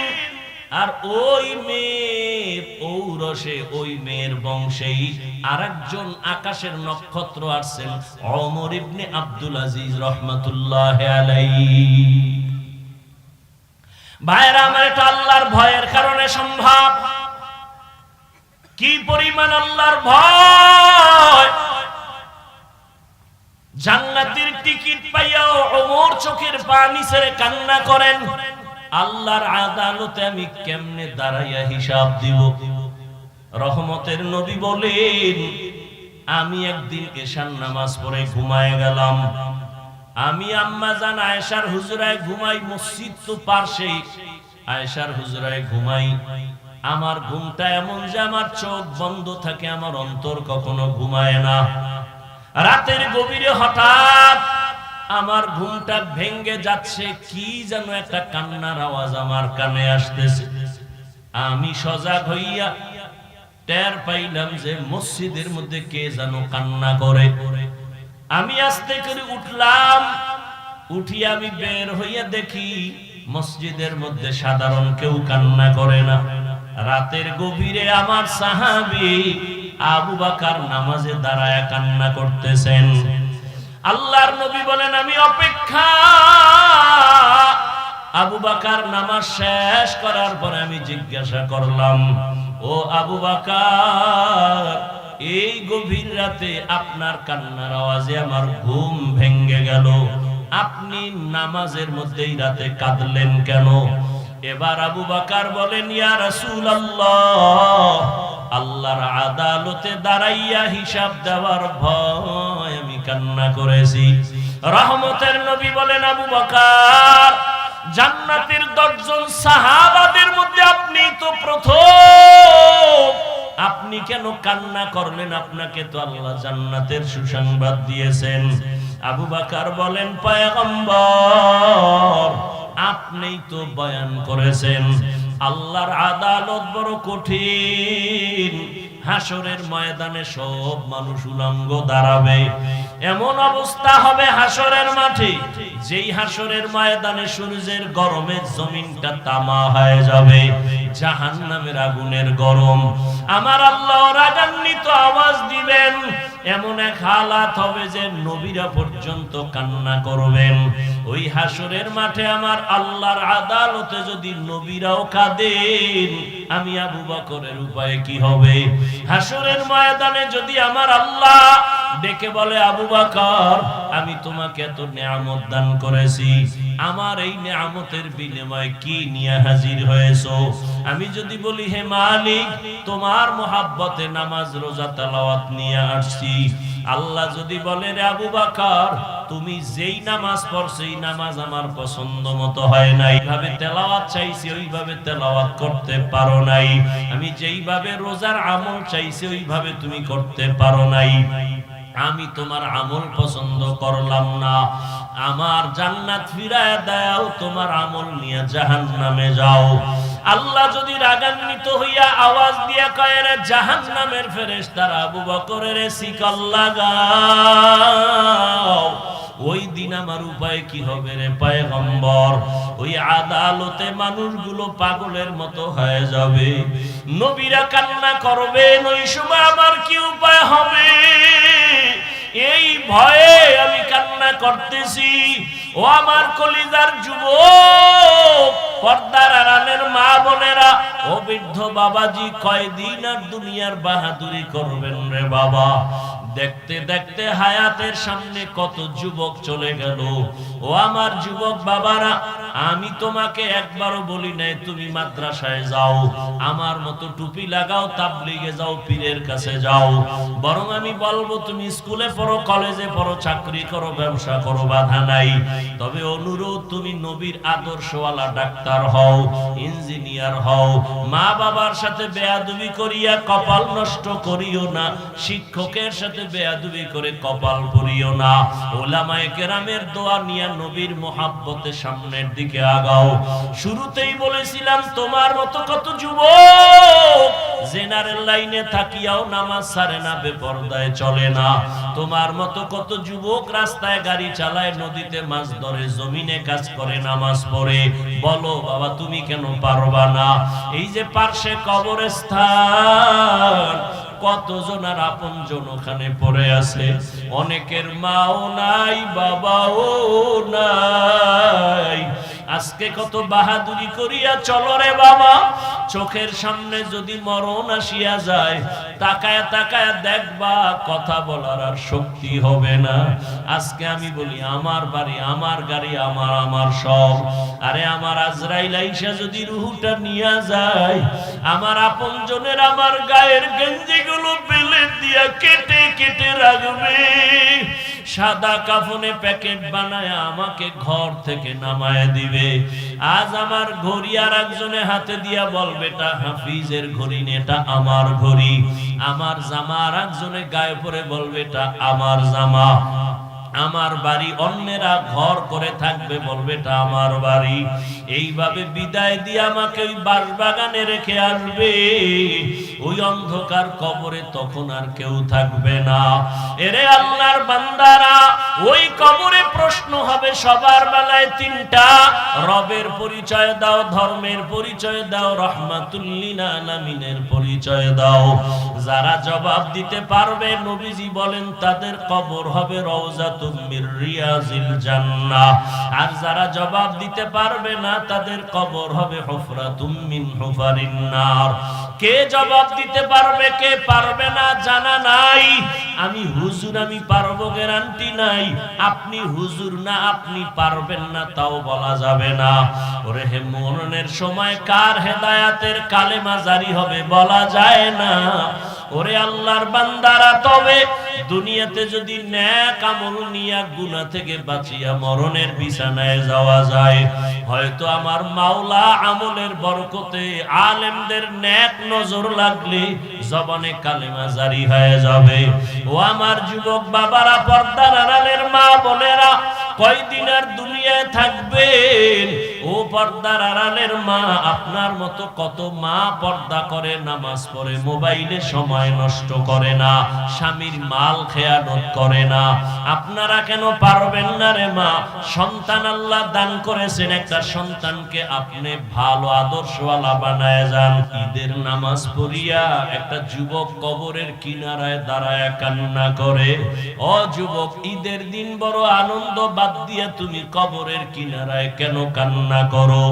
আর ওই মেয়ের ঔরসে, ওই মেয়ের বংশেই আরেকজন আকাশের নক্ষত্র আসছেন, ওমর ইবনে আব্দুল আজিজ রাহমাতুল্লাহ আলাইহি। ভাইরা আমার, এটা আল্লাহর ভয়ের কারণে সম্ভব। কি পরিমাণ আল্লাহর ভয়! জান্নাতের টিকিট পাইয়াও ওমর চোখের পানি ছেড়ে কান্না করেন, আল্লাহর আদালতে আমি কেমনে দাঁড়াইয়া হিসাব দিব। রহমতের নবী বলেন, আমি একদিন এশার নামাজ পড়ে ঘুমায় গেলাম। আমি আম্মা জান আয়েশার হুজরায় ঘুমাই, মসজিদ তো পাশেই, আয়েশার হুজরায় ঘুমাই। আমার ঘুমটা এমন যে আমার চোখ বন্ধ থাকে, আমার অন্তর কখনো ঘুমায় না। রাতের গভীরে হঠাৎ আমার ঘুমটা ভেঙ্গে যাচ্ছে, কি যেন একটা কান্নার আওয়াজ আমার কানে আসতেছে। আমি সজাগ হইয়া টের পাইলাম যে মসজিদের মধ্যে কে যেন কান্না করে। আমি আস্তে করে উঠলাম, উঠি আমি বের হইয়া দেখি মসজিদের মধ্যে সাধারণ কেউ কান্না করে না। রাতের গভীরে আমার সাহাবী আবু বকর নামাজে দাঁড়ায় কান্না করতেছেন। আল্লাহর নবী বলেন আমি অপেক্ষা। আবু বকর নামাজ শেষ করার পরে আমি জিজ্ঞাসা করলাম, ও আবু বকর, এই গভীর রাতে আপনার কান্নার আওয়াজে আমার ঘুম ভেঙে গেল, আপনি নামাজের মধ্যেই রাতে কাঁদলেন কেন? এবার আবু বকর বলেন, ইয়া রাসূলুল্লাহ, আল্লাহর আদালতে দাঁড়াইয়া হিসাব দেওয়ার ভয় আমি কান্না করেছি। রহমতের নবী বলেন, আবু বকর, জান্নাতের 10 জন সাহাবাদের মধ্যে আপনি তো প্রথম, আপনি কেন কান্না করলেন? আপনাকে তো আল্লাহ জান্নাতের সুসংবাদ দিয়েছেন। আবু বকর বলেন, পয়গম্বর, আপনিই তো বয়ান করেছেন আল্লাহর আদালত বড় কঠিন। হাসরের ময়দানে সব মানুষ উলঙ্গ দাঁড়াবে, এমন অবস্থা হবে হাসরের মাঠে, যেই হাসরের ময়দানে সূর্যের গরমে জমিনটা তামা হয়ে যাবে, জাহান্নামের আগুনের গরম। আমার আল্লাহ রাগান্বিত আওয়াজ দিবেন, এমন এক হালাত হবে যে নবীরা পর্যন্ত কান্না করবেন। ওই হাসরের মাঠে আমার আল্লাহর আদালতে যদি নবীরাও কাঁদেন, আমি আবু বকরের উপায় কি হবে? হাসরের ময়দানে যদি আমার আল্লাহ ডেকে বলে, আবু বকর, আমি তোমাকে এত নিয়ামত দান করেছি, আমার এই নিয়ামতের বিনিময়ে কি নিয়ে হাজির হয়েছো? আমি যদি বলি, হে মালিক, তোমার মহাব্বতে নামাজ রোজা তেলাওয়াত নিয়ে আসছি। আল্লাহ যদি বলে, রে আবু বকর, তুমি যেই নামাজ পড়ছো এই নামাজ আমার পছন্দ মতো হয় নাই, এইভাবে তেলাওয়াত চাইছি ওইভাবে তেলাওয়াত করতে পারো নাই, আমি যেইভাবে রোজার আমল চাইছি ওইভাবে তুমি করতে পারো নাই, আমি তোমার আমল পছন্দ করলাম না, আমার জান্নাত ফিরায় দাও, তোমার আমল নিয়ে জাহান্নামে যাও। আল্লাহ যদি রাগান্বিত হইয়া আওয়াজ দিয়া কয়, রে জাহান্নামের ফেরেশতারা আবু বকরের শিকল লাগাও, ওই দিন আমার উপায় কি হবে রে পয়গম্বর? ওই আদালতে মানুষগুলো পাগলের মতো হয়ে যাবে, নবীরা কান্না করবেন, ওই সময় আমার কি উপায় হবে? এই ভয়ে আমি কান্না করতেছি। ও আমার কলিজার যুবক, পর্দার আড়ালের মা বোনেরা, ও বৃদ্ধ বাবাজি, কয়দিন আর দুনিয়ার বাহাদুরি করবেন রে বাবা? দেখতে দেখতে হায়াতের সামনে কত যুবক চলে গেল। ও আমার যুবক বাবারা, আমি তোমাকে একবারও বলি নাই তুমি মাদ্রাসায় যাও, আমার মতো টুপি লাগাও, তাবলিগে যাও, পীরের কাছে যাও, বরং আমি বলবো তুমি স্কুলে পড়ো, কলেজে পড়ো, চাকরি করো, ব্যবসা করো, বাধা নাই। তবে অনুরোধ, তুমি নবীর আদর্শওয়ালা ডাক্তার হও, ইঞ্জিনিয়ার হও, মা বাবার সাথে বেয়াদবি করিয়া কপাল নষ্ট করিও না, শিক্ষকের সাথে বেয়াদবি করে কপাল পরিও না, ওলামায়ে কেরামের দোয়া নিয়ে নবীর মোহাব্বতে সামনের দিকে আগাও। শুরুতেই বলেছিলাম তোমার মতো কত যুবক জেনারেল লাইনে থাকিয়াও নামাজ ছাড়ে না, বেপরদায় চলে না। তোমার মতো কত যুবক রাস্তায় গাড়ি চালায়, নদীতে মাছ ধরে, জমিনে কাজ করে, নামাজ পড়ে। বলো বাবা, তুমি কেন পারবা না? এই যে পার্শ্বে কবরস্থান, কতজন আর আপনজন ওখানে পড়ে আছে, অনেকের মাও নাই, বাবাও নাই। আজকে কত বাহাদুরি করিয়া চলো রে বাবা, চোখের সামনে যদি মরণ আসিয়া যায়, তাকায় তাকায় দেখবা, কথা বলার আর শক্তি হবে না। আজকে আমি বলি, আমার বাড়ি, আমার গাড়ি, আমার সব, আরে আমার আজরাইল আইসা যদি রুহুটা নিয়ে যায়, আমার আপনজনের আমার গায়ের গেঞ্জিগুলো বেলে দিয়া কেটে কেটে রাখবে, সাদা কাফনে প্যাকেট বানায় আমাকে ঘর থেকে নামায় দিবে। আজ আমার ঘড়ি আর একজনে হাতে দিয়া বলবে, এটা হাফিজের ঘড়ি, এটা আমার ঘড়ি। আমার জামা আর একজনে গায়ে পরে বলবে, এটা আমার জামা। আমার বাড়ি, অন্যেরা ঘর করে থাকবে, বলবে এটা আমার বাড়ি। এইভাবে বিদায় দিয়ে আমাকে ওই বাঁশবাগানে রেখে আসবে। ওই অন্ধকার কবরে তখন আর কেউ থাকবে না। এরে আল্লাহর বান্দারা, ওই কবরে প্রশ্ন হবে সবার বেলায় তিনটা। রবের পরিচয় দাও, ধর্মের পরিচয় দাও, রহমাতুল লিল আলামিনের পরিচয় দাও। যারা জবাব দিতে পারবে, নবীজি বলেন তাদের কবর হবে রওজাতুম মির রিয়াজিল জান্নাহ। আর যারা জবাব দিতে পারবে না, তাদের কবর হবে হুফরাতুম মিন হুফারিন নার। কে জবাব দিতে পারবে, কে পারবে না জানা নাই। আমি হুজুর, আমি পারবো গ্যারান্টি নাই। আপনি হুজুর না, আপনি পারবেন না তাও বলা যাবে না। ওরে হে, মরণের সময় কার হেদায়াতের কালেমা জারি হবে বলা যায় না। ওরে আল্লাহর বান্দারা, তবে দুনিয়াতে যদি নেক আমল নিয়া গুনাহ থেকে বাঁচিয়া মরণের বিছানায় যাওয়া যায়, হয়তো আমার মাওলা আমলের বরকতে, আলেমদের নেক নজর লাগলে জবানে কালেমা জারি হয়ে যাবে। ও আমার যুবক বাবারা, পর্দার আড়ালের মা বোনেরা, কয়দিন আর দুনিয়ায় থাকবেন? ও পর্দার আড়ালের মা, আপনার মতো কত মা পর্দা করে, নামাজ পড়ে, মোবাইলে সময় নষ্ট করে না, স্বামীর মাল খেয়ানত করে না। আপনারা কেন পারবেন না রে মা? সন্তান আল্লাহ দান করেছেন, একটা সন্তানকে আপনি ভালো আদর্শওয়ালা বানায় যান। ঈদের নামাজ পড়িয়া একটা যুবক কবরের কিনারায় দাঁড়ায় কান্না করে। ও যুবক, ঈদের দিন বড় আনন্দ, বাদ দিয়ে তুমি কবরের কিনারায় কেন কান্না করো?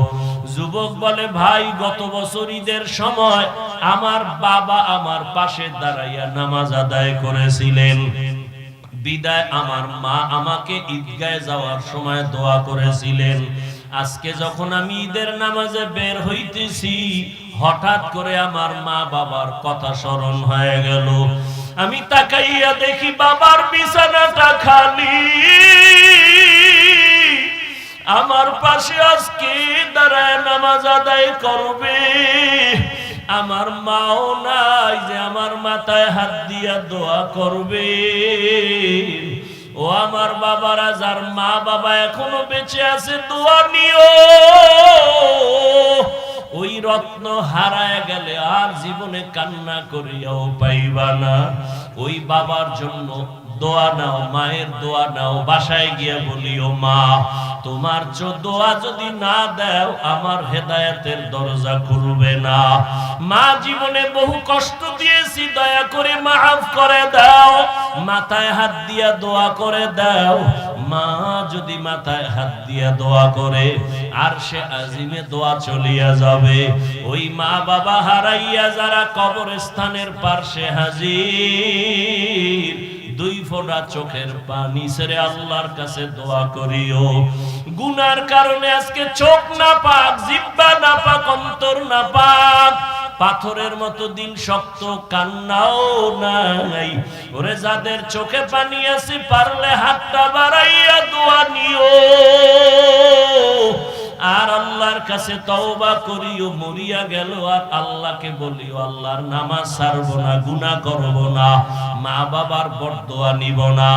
যুবক বলে, ভাই, গত বছর ঈদের সময় আমার বাবা আমার পাশে দাঁড়াইয়া নামাজ আদায় করেছিলেন। বিদায় আমার মা আমাকে ঈদগাহে যাওয়ার সময় দোয়া করেছিলেন। আজকে যখন আমি ঈদের নামাজে বের হইতেছি, হঠাৎ করে আমার মা বাবার কথা স্মরণ হয়ে গেল। আমি তাকাইয়া দেখি বাবার বিছানাটা খালি। আমার পাশে আজকে দাঁড়ায় নামাজ আদায় করবে আমার মাও নাই যে আমার মাথায় হাত দিয়া দোয়া করবে। ও আমার বাবারা, যার মা বাবা এখনো বেঁচে আছে, দোয়া নিও। ওই রত্ন হারায় গেলে আর জীবনে কান্না করিয়াও পাইবা না। ওই বাবার জন্য দোয়া নাও, মায়ের দোয়া নাও। বাসায় গিয়া বলিও, মা, তোমার দোয়া যদি না দাও, আমার হেদায়েতের দরজা খুলবে না। মা, জীবনে বহু কষ্ট দিয়েছি, দয়া করে মাফ করে দাও। মাথায় হাত দিয়া দোয়া করে দাও। মা যদি মাথায় হাত দিয়া দোয়া করে, আর সে আজিমে দোয়া চলিয়া যাবে। ওই মা বাবা হারাইয়া যারা কবরস্থানের পাশে হাজির, দুই ফোঁটা চোখের পানি ছেড়ে আল্লাহর কাছে দোয়া করিও। গুনার কারণে আজকে চোখ না পাক, জিহ্বা না পাক, অন্তর না পাক, পাথরের মতো দিল শক্ত, কান্নাও নাই। ওরে যাদের চোখে পানি আছে, পারলে হাতটা বাড়াইয়া দোয়া নিও। আর আল্লাহর কাছে তওবা করিও। মরিয়া গেল আর আল্লাহকে বলিও, আল্লাহর নামাজ ছাড়বো না, গুনাহ করব না, মা বাবার বরদোয়া নিব না,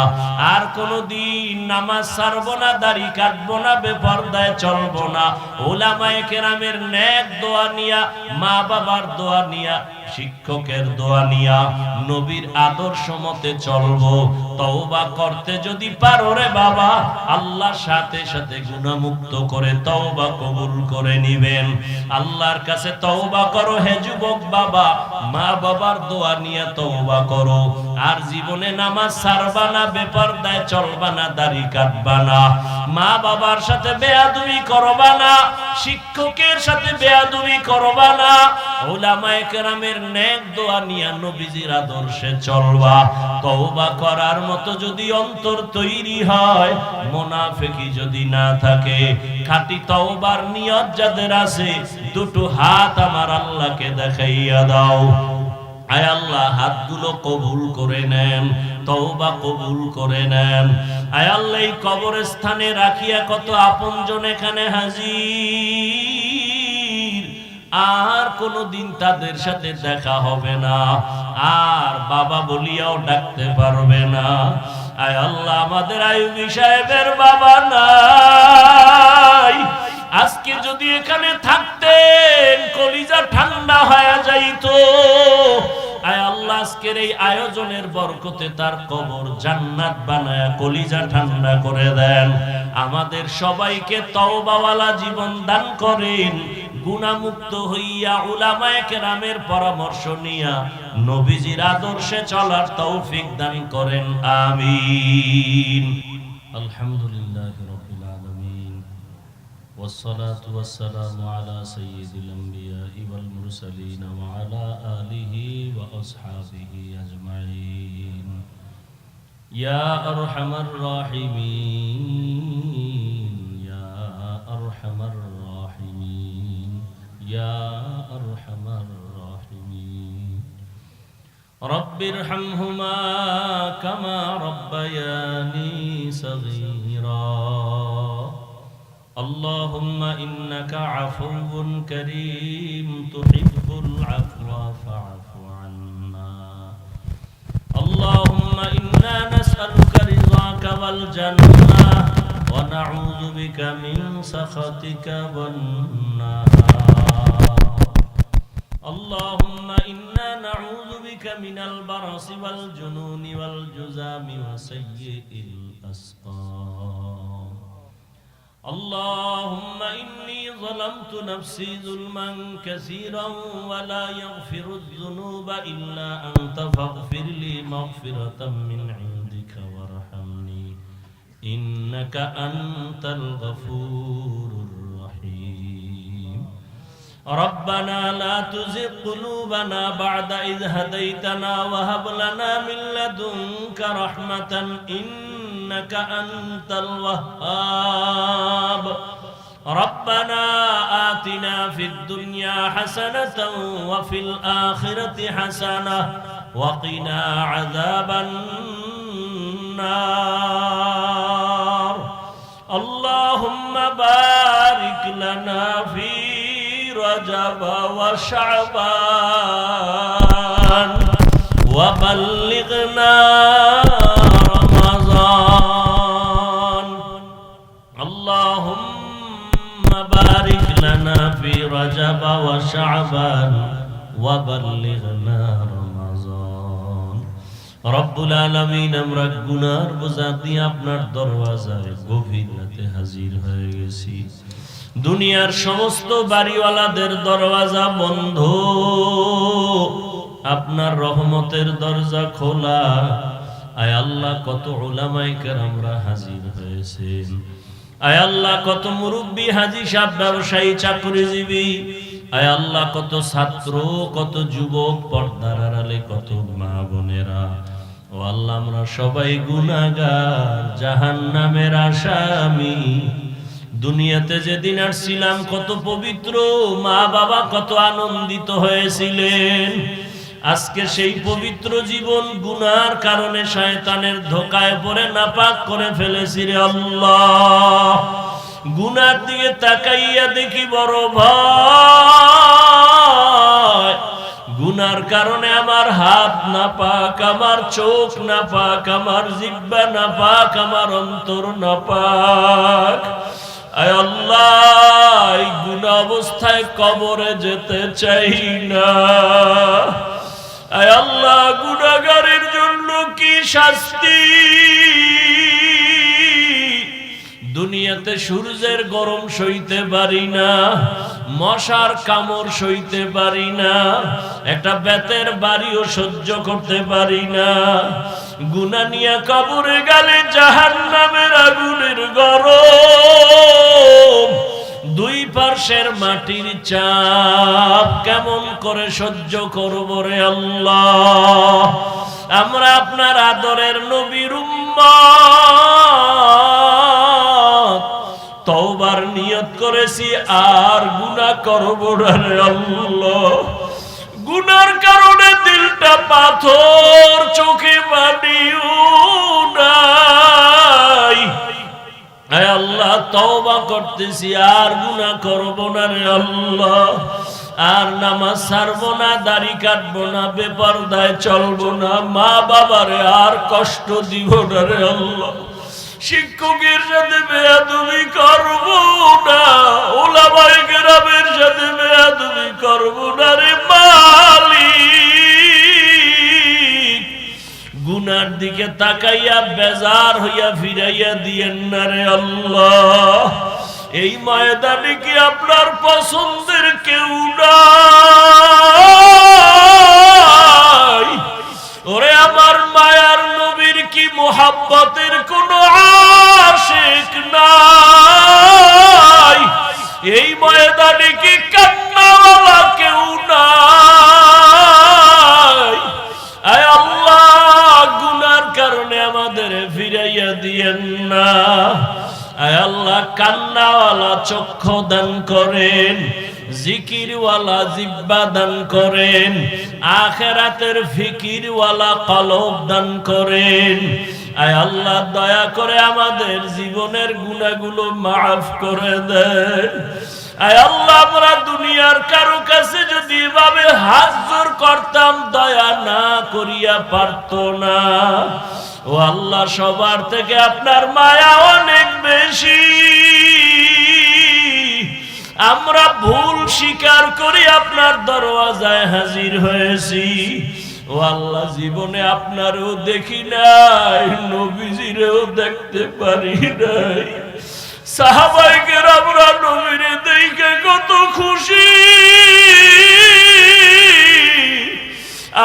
আর কোনদিন নামাজ ছাড়বো না, দাড়ি কাটবো না, বেপরদায় চলবো না। উলামায়ে কেরামের নেক দোয়া নিয়া, মা বাবার দোয়া নিয়া, শিক্ষকের দোয়া নিয়া, নবীর আদর্শ মতে চলবো। তওবা করতে যদি পারো রে বাবা, আল্লাহ সাথে সাথে গুনাহ মুক্ত করে তওবা কবুল করে নিবেন। আল্লাহর কাছে তওবা করো হে যুবক বাবা, মা বাবার দোয়া নিয়ে তওবা করো। আর জীবনে নামাজ ছাড়বা না, বেপরদায় চলবা না, দাড়ি কাটবা না, মা বাবার সাথে বেয়াদবি করবা না, শিক্ষকের সাথে বেয়াদবি করবা না। উলামায়ে কেরামের নেক দোয়া নিয়ে নবীজির আদর্শে চলবা। তওবা করার মতো যদি অন্তর তৈরি হয়, মুনাফিকি যদি না থাকে, খাঁটি তওবার নিয়ত যাদের আছে, দুটো হাত আমার আল্লাহকে দেখাইয়া দাও। আয় আল্লাহ, হাতগুলো কবুল করে নেন, তওবা কবুল করে নেন। আয় আল্লাহ, এই কবরস্থানে রাখিয়া কত আপনজন এখানে হাজির, আর কোনদিন তাদের সাথে দেখা হবে না, আর বাবা বলিয়াও ডাকতে পারবে না। আয় আল্লাহ আমাদের আইয়ুবী সাহেবের বাবা নাই, আজকে যদি এখানে থাকতেন কলিজা ঠান্ডা হয়ে যাইতো। আয় আল্লাহ আজকের এই আয়োজনের বরকতে তার কবর জান্নাত বানায়া কলিজা ঠান্ডা করে দেন। আমাদের সবাইকে তওবাওয়ালা জীবন দান করেন, গুনাহমুক্ত হইয়া উলামায়ে কেরামের পরামর্শ নিয়া নবীজির আদর্শে চলার তৌফিক দান করেন, আমিন। আলহামদুলিল্লাহি রাব্বিল আলামিন, والصلاة والسلام على سيد الأنبياء والمرسلين وعلى آله وأصحابه أجمعين يا أرحم الراحمين يا أرحم الراحمين يا أرحم الراحمين رب ارحمهما كما ربياني صغيرا اللهم إنك عفو كريم تحب العفو فاعف عنا اللهم إنا نسألك رضاك والجنة ونعوذ بك من سخطك والنار اللهم إنا نعوذ بك من البرص والجنون والجذام وسيء الأسقام اللهم إني ظلمت نفسي ظلما كثيرا ولا يغفر الذنوب إلا أنت فاغفر لي مغفرة من عندك وارحمني إنك أنت الغفور الرحيم ربنا لا تزغ قلوبنا بعد إذ هديتنا وهب لنا من لدنك رحمة إنك أنت الوهاب ربنا آتنا في الدنيا حسنة وفي الآخرة حسنة وقنا عذاب النار اللهم بارك لنا في رجب وشعبان وبلغنا رمضان اللهم بارك لنا في رجب وشعبان وبلغنا رمضان রব্বুল আলামিন আমরা গুনার বোঝা দিয়ে আপনার দরওয়াজায় গভীর রাতে হাজির হয়ে গেছি। দুনিয়ার সমস্ত বাড়িওয়ালাদের দরওয়াজা বন্ধ, আপনার রহমতের দরজা খোলা। আয় আল্লাহ কত উলামায়ে কেরামরা হাজির হয়েছেন, আয় আল্লাহ কত মুরব্বী হাজী সাহেব ব্যবসায়ী চাকরিজীবী, আয় আল্লাহ কত ছাত্র কত যুবক পর্দার আড়ালে কত মা বোনেরা। ও আল্লাহ আমরা সবাই গুনাহগার, জাহান্নামের আসামি। দুনিয়াতে যেদিন আসছিলাম কত পবিত্র, মা বাবা কত আনন্দিত হয়েছিলেন। আজকে সেই পবিত্র জীবন গুনার কারণে শয়তানের ধোকায় পড়ে নাপাক করে ফেলেছি রে আল্লাহ। গুনার দিকে তাকাইয়া দেখি বড় ভয়, গুনার কারণে আমার হাত নাপাক, আমার চোখ নাপাক, আমার জিহ্বা নাপাক, আমার অন্তর নাপাক। আয় আল্লাহ এই গুনাহ অবস্থায় কবরে যেতে চাই না। আয় আল্লাহ গুনাহগারের জন্য কি শাস্তি! দুনিয়াতে সূর্যের গরম সইতে পারি না, মশার কামড় সইতে পারি না, একটা বেতের বাড়িও সহ্য করতে পারি না। গুনাহ নিয়ে কবরে গেলে জাহান্নামের আগুনের গরম, দুই পার্শ্বের মাটির চাপ কেমন করে সহ্য করব রে আল্লাহ। আমরা আপনার আদরের নবীর উম্মত, তওবার নিয়ত করেছি আর গুনাহ করব না রে আল্লাহ। গুনার কারণে দিলটা পাথর, চোখে পানিও নাই। আয় আল্লাহ তওবা করতেছি আর গুনাহ করব না রে আল্লাহ। আর নামাজ ছাড়বো না, দাড়ি কাটবো না, বেপরদায় চলবো না, মা বাবারে আর কষ্ট দিব না রে আল্লাহ। শিক্ষকের সাথে বেয়াদবি করবো না, ওলামায়ে কেরামের সাথে বেয়াদবি করবো না রে মালিক। গুনার দিকে তাকাইয়া বেজার হইয়া ফিরাইয়া দিয়েন না রে আল্লাহ। এই ময়দানে কি আপনার পছন্দের কেউ নাই? ওরে আমার মায়ার নবীর কি মুহাব্বতের কোন আশিক নাই? এই ময়দানে কি কান্নাওয়ালা কেউ নাই? আয় আল্লাহ, গুনার কারণে আমাদের ফিরাইয়া দিয়েন না। আয় আল্লাহ, কান্নাওয়ালা চক্ষু দান করেন, জিকিরওয়ালা জিহ্বা দান করেন, আখিরাতের ফিকিরওয়ালা কলব দান করেন। আয় আল্লাহ, দয়া করে আমাদের জীবনের গুনাহগুলো মাফ করে দেন। আয় আল্লাহ, আমরা দুনিয়ার কারো কাছে যদি এভাবে হাত জোর করতাম, দয়া না করিয়া পারতো না। ও আল্লাহ, সবার থেকে আপনার মায়া অনেক বেশি। আমরা ভুল স্বীকার করি আপনার দরওয়াজায় হাজির হয়েছি। ও আল্লাহ, জীবনে আপনারও দেখি নাই, নবীজিরেও দেখতে পারি নাই। সাহাবায়ে কেরামরা নবীরে দেখে কত খুশি,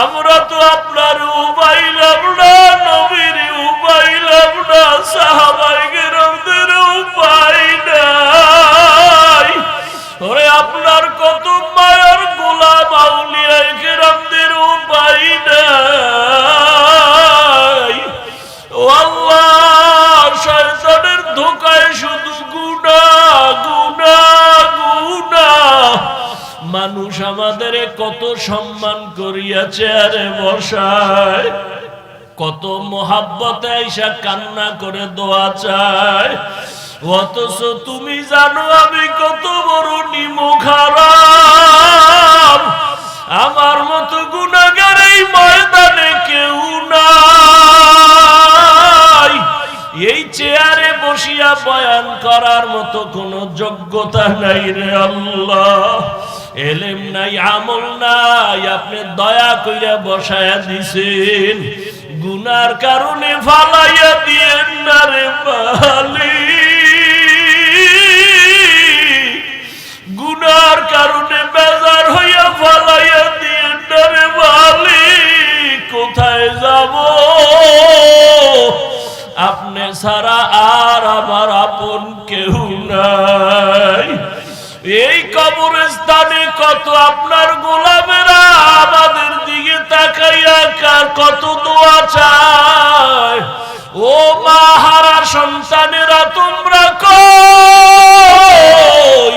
আমরা তো আপনার উপাইলাম না, নবীর উপাইলাম না, সাহাবায়ে কেরামদের উপাই নাই। ওরে আপনার কত মায়ার গোলাম আউলিয়ায়ে কেরামদের উপাই নাই। ও আল্লাহ, শয়তানের ধোঁকায় শুধু গুনাহ গুনাহ গুনাহ। মানুষ আমাদের কত সম্মান করিয়াছে, আরে বসায় কত মোহাব্বতে আইসা কান্না করে দোয়া চায়, অথচ তুমি জানো আমি কত বড় নিমুখারাম। আমার মতো গুনাহগার এই ময়দানে কেউ নাই। এই চেয়ারে বসিয়া বয়ান করার মতো কোনো যোগ্যতা নাই রে আল্লাহ। এলেম নাই, আমল নাই, আপনি দয়া কইরা বসায়া দিছেন। গুনার কারণে ফালাইয়া দিয়েন না রে মালিক। গুনার কারণে বেজার হইয়া ফালাইয়া দিয়েন না রে মালিক। কোথায় যাব? আপনি ছাড়া আর আমার আপন কেউ নাই। এই কবরস্থানে কত আপনার গোলামেরা আমাদের দিকে তাকাইয়া কত দোয়া চায়। ও মা হারা সন্তানেরা, তোমরা কই?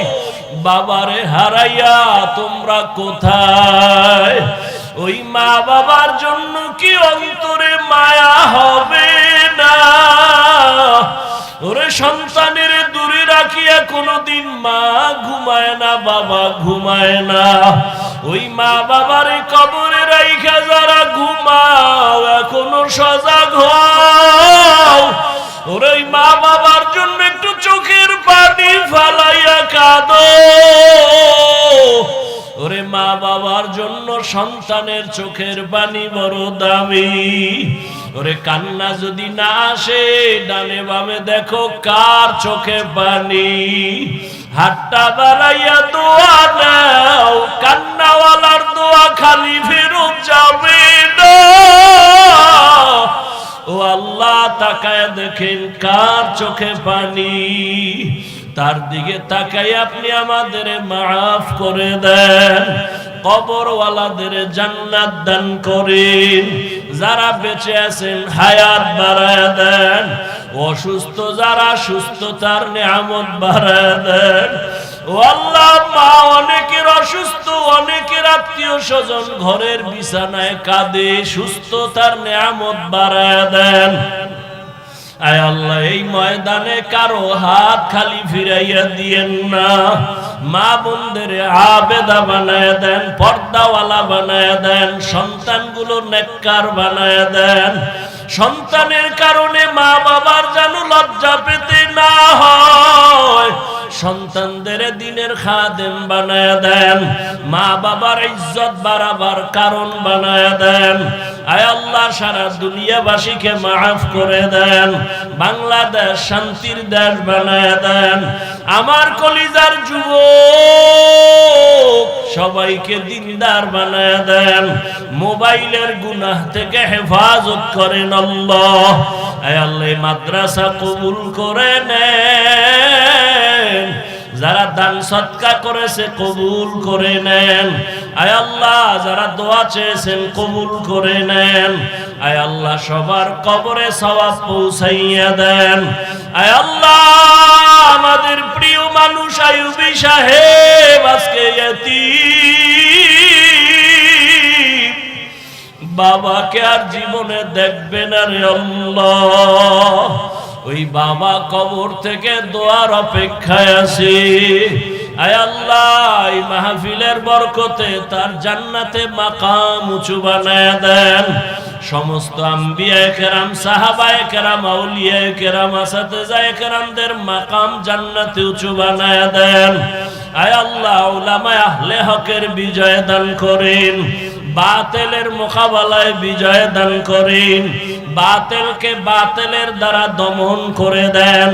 বাবারে হারাইয়া তোমরা কোথায়? ওই মা বাবার জন্য কি অন্তরে মায়া হবে না? ওরে সন্তানের দূরে রাখিয়া কোনদিন মা ঘুমায় না, বাবা ঘুমায় না। ওই মা বাবার কবরে রাইখা যারা ঘুমাও, এখনো সজাগ হও। ওরে মা বাবার জন্য একটু চোখের পানি ফালাইয়া কাঁদো। ওরে মা বাবার জন্য সন্তানের চোখের পানি বড় দামি। ওরে কান্না যদি না আসে, ডানে বামে দেখো কার চোখে পানি। হাতটা বাড়াইয়া দোয়া নাও, কান্নাওয়ালার দোয়া খালি ফেরত যাবে না। ও আল্লাহ, তাকায় দেখেন কার চোখে পানি। তার দিকে তাকাই আপনি আমাদের মাফ করে দেন। কবরওয়ালাদের জান্নাত দান করেন। যারা বেঁচে আছেন হায়াত বাড়ায় দেন। অসুস্থ যারা, সুস্থতার নিয়ামত বাড়ায় দেন। ও আল্লাহ, মা অনেকের অসুস্থ, অনেকের আত্মীয় স্বজন ঘরের বিছানায় কাঁদে, সুস্থতার নিয়ামত বাড়ায় দেন। আয় আল্লাহ এই ময়দানে কারো হাত খালি ফিরাইয়া দিয়েন না, মা বোনদের আবেদা বানায় দেন, পর্দাওয়ালা বানায় দেন, সন্তানগুলো নেককার বানায় দেন। সন্তানের কারণে মা বাবার যেন লজ্জা পেতে না হয়, সন্তানদের দিনের খাদেম বানায় দেন, মা বাবার ইজ্জত বাড়াবার কারণ বানায় দেন। আয় আল্লাহ সারা দুনিয়াবাসীকে মাফ করে দেন, বাংলাদেশ শান্তির দেশ বানায় দেন। আমার কলিজার যুবক সবাইকে দিনদার বানায় দেন, মোবাইলের গুনাহ থেকে হেফাজত করেন আল্লাহ। আয় আল্লাহ মাদ্রাসা কবুল করে নেন, যারা দান সদকা করেছে কবুল করে নেন। আয় আল্লাহ যারা দোয়া চেয়েছেন কবুল করে নেন। আয় আল্লাহ সবার কবরে সওয়াব পৌঁছাইয়া দেন। আয় আল্লাহ আমাদের প্রিয় মানুষ আইয়ুবী সাহেব আজকে ইয়াতীম, বাবাকে আর জীবনে দেখবে না রে আল্লাহ। ওই বাবা কবর থেকে দোয়ার অপেক্ষায় আছে। আয় আল্লাহ এই মাহফিলের বরকতে তার জান্নাতে মাকাম উঁচু বানায় দেন। সমস্ত আম্বিয়ায়ে কেরাম, সাহাবায়ে কেরাম, আউলিয়ায়ে কেরাম, আসাতিজায়ে কেরামদের মাকাম জান্নাতে উঁচু বানায় দেন। আয় আল্লাহ উলামায়ে আহলে হকের বিজয় দান করেন, বাতিলের মোকাবেলায় বিজয় দান করেন, বাতিলকে বাতিলের দ্বারা দমন করে দেন,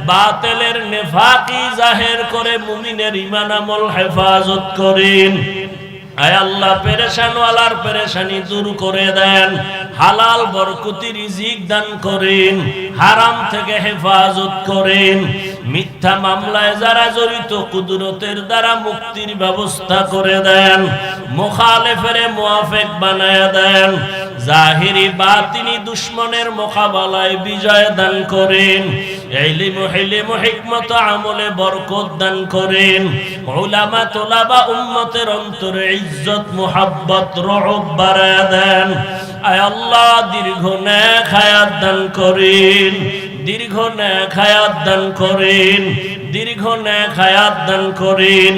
বাতিলের নেফাকি জাহের করে মুমিনের ঈমান আমল হেফাজত করেন। আয় আল্লাহ পেরেশান ওয়ালার পেরেশানি দূর করে দেন, হালাল বরকতি রিজিক দান করেন, হারাম থেকে হেফাজত করেন। মিথ্যা মামলায় যারা জড়িত কুদরতের দ্বারা মুক্তির ব্যবস্থা করে দেন, মুখালেফের মুআফিক বানায় দেন, জাহিরি বাতিনি দুশমনের মোকাবেলায় বিজয় দান করেন। ইলম হিলম হিকমত আমলে বরকত দান করেন। উলামা তোলাবা উম্মতের অন্তরে ইজ্জত মুহাব্বত রহব বাড়ায় দেন। আয় আল্লাহ দীর্ঘ নেক হায়াত দান করেন, দীর্ঘ নেক হায়াত দান করেন, দীর্ঘ নেক হায়াত দান করেন।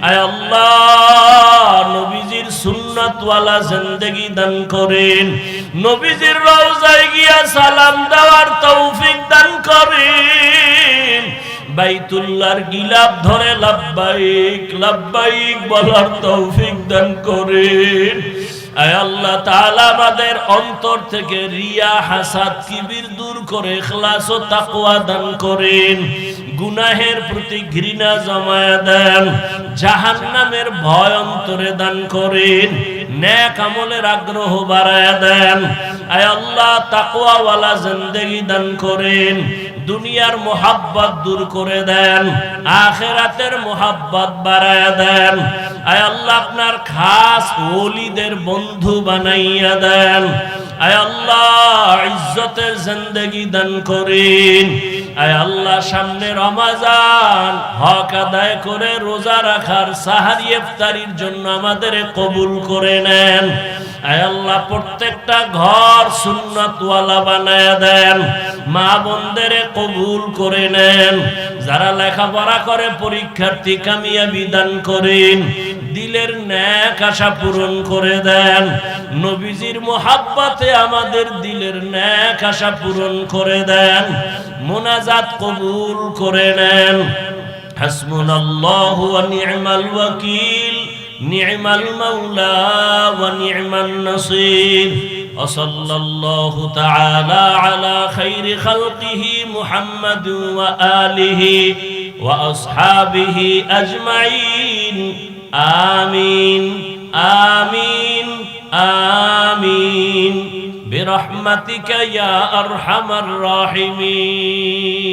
আয় আল্লাহ নবীজির সুন্নাতওয়ালা জিন্দেগি দান করেন, নবীজির রওজায় গিয়া সালাম দেওয়ার তৌফিক দান করেন, বাইতুল্লাহর গিলাফ ধরে লাব্বাইক লাব্বাইক বলার তৌফিক দান করেন। আয় আল্লাহ তাআলা আমাদের অন্তর থেকে রিয়া হাসাদ কিবির দূর করে ইখলাস ও তাকওয়া দান করেন, গুনাহের প্রতি ঘৃণা জমায়া দেন, জাহান্নামের ভয় অন্তরে দান করেন, নেক আমলের আগ্রহ বাড়ায়া দেন। আয় আল্লাহ তাকওয়া ওয়ালা জিন্দেগি দান করেন, দুনিয়ার মোহাব্বত দূর করে দেন, আখিরাতের মোহাব্বত বাড়ায়া দেন। আয় আল্লাহ আপনার খাস ওলিদের বন্ধু বানাইয়া দেন। আয় আল্লাহ ইজ্জতের জিন্দেগি দান করেন। আয় আল্লাহ সামনে রমজান, হক আদায় করে রোজা রাখার সাহারি ইফতারির জন্য আমাদের কবুল করে নেন। আয় আল্লাহ প্রত্যেকটা ঘর সুন্নাতওয়ালা বানায়া দেন, মা বোনদের কবুল করে নেন। যারা লেখাপড়া করে পরীক্ষার্থী কামিয়াবি দান করেন, দিলের নেক আশা পূরণ করে দেন। নবীজির মোহাব্বতে আমাদের দিলের নেক আশা পূরণ করে দেন, মুনাজাত কবুল করে নেন। হাসবুনাল্লাহু ওয়া নি'মাল ওয়াকিল, নি'মাল মাওলা ওয়া নি'মান নাসির। وصلى الله تعالى على خير خلقه محمد وآله وأصحابه أجمعين. آمين آمين آمين برحمتك يا أرحم الراحمين.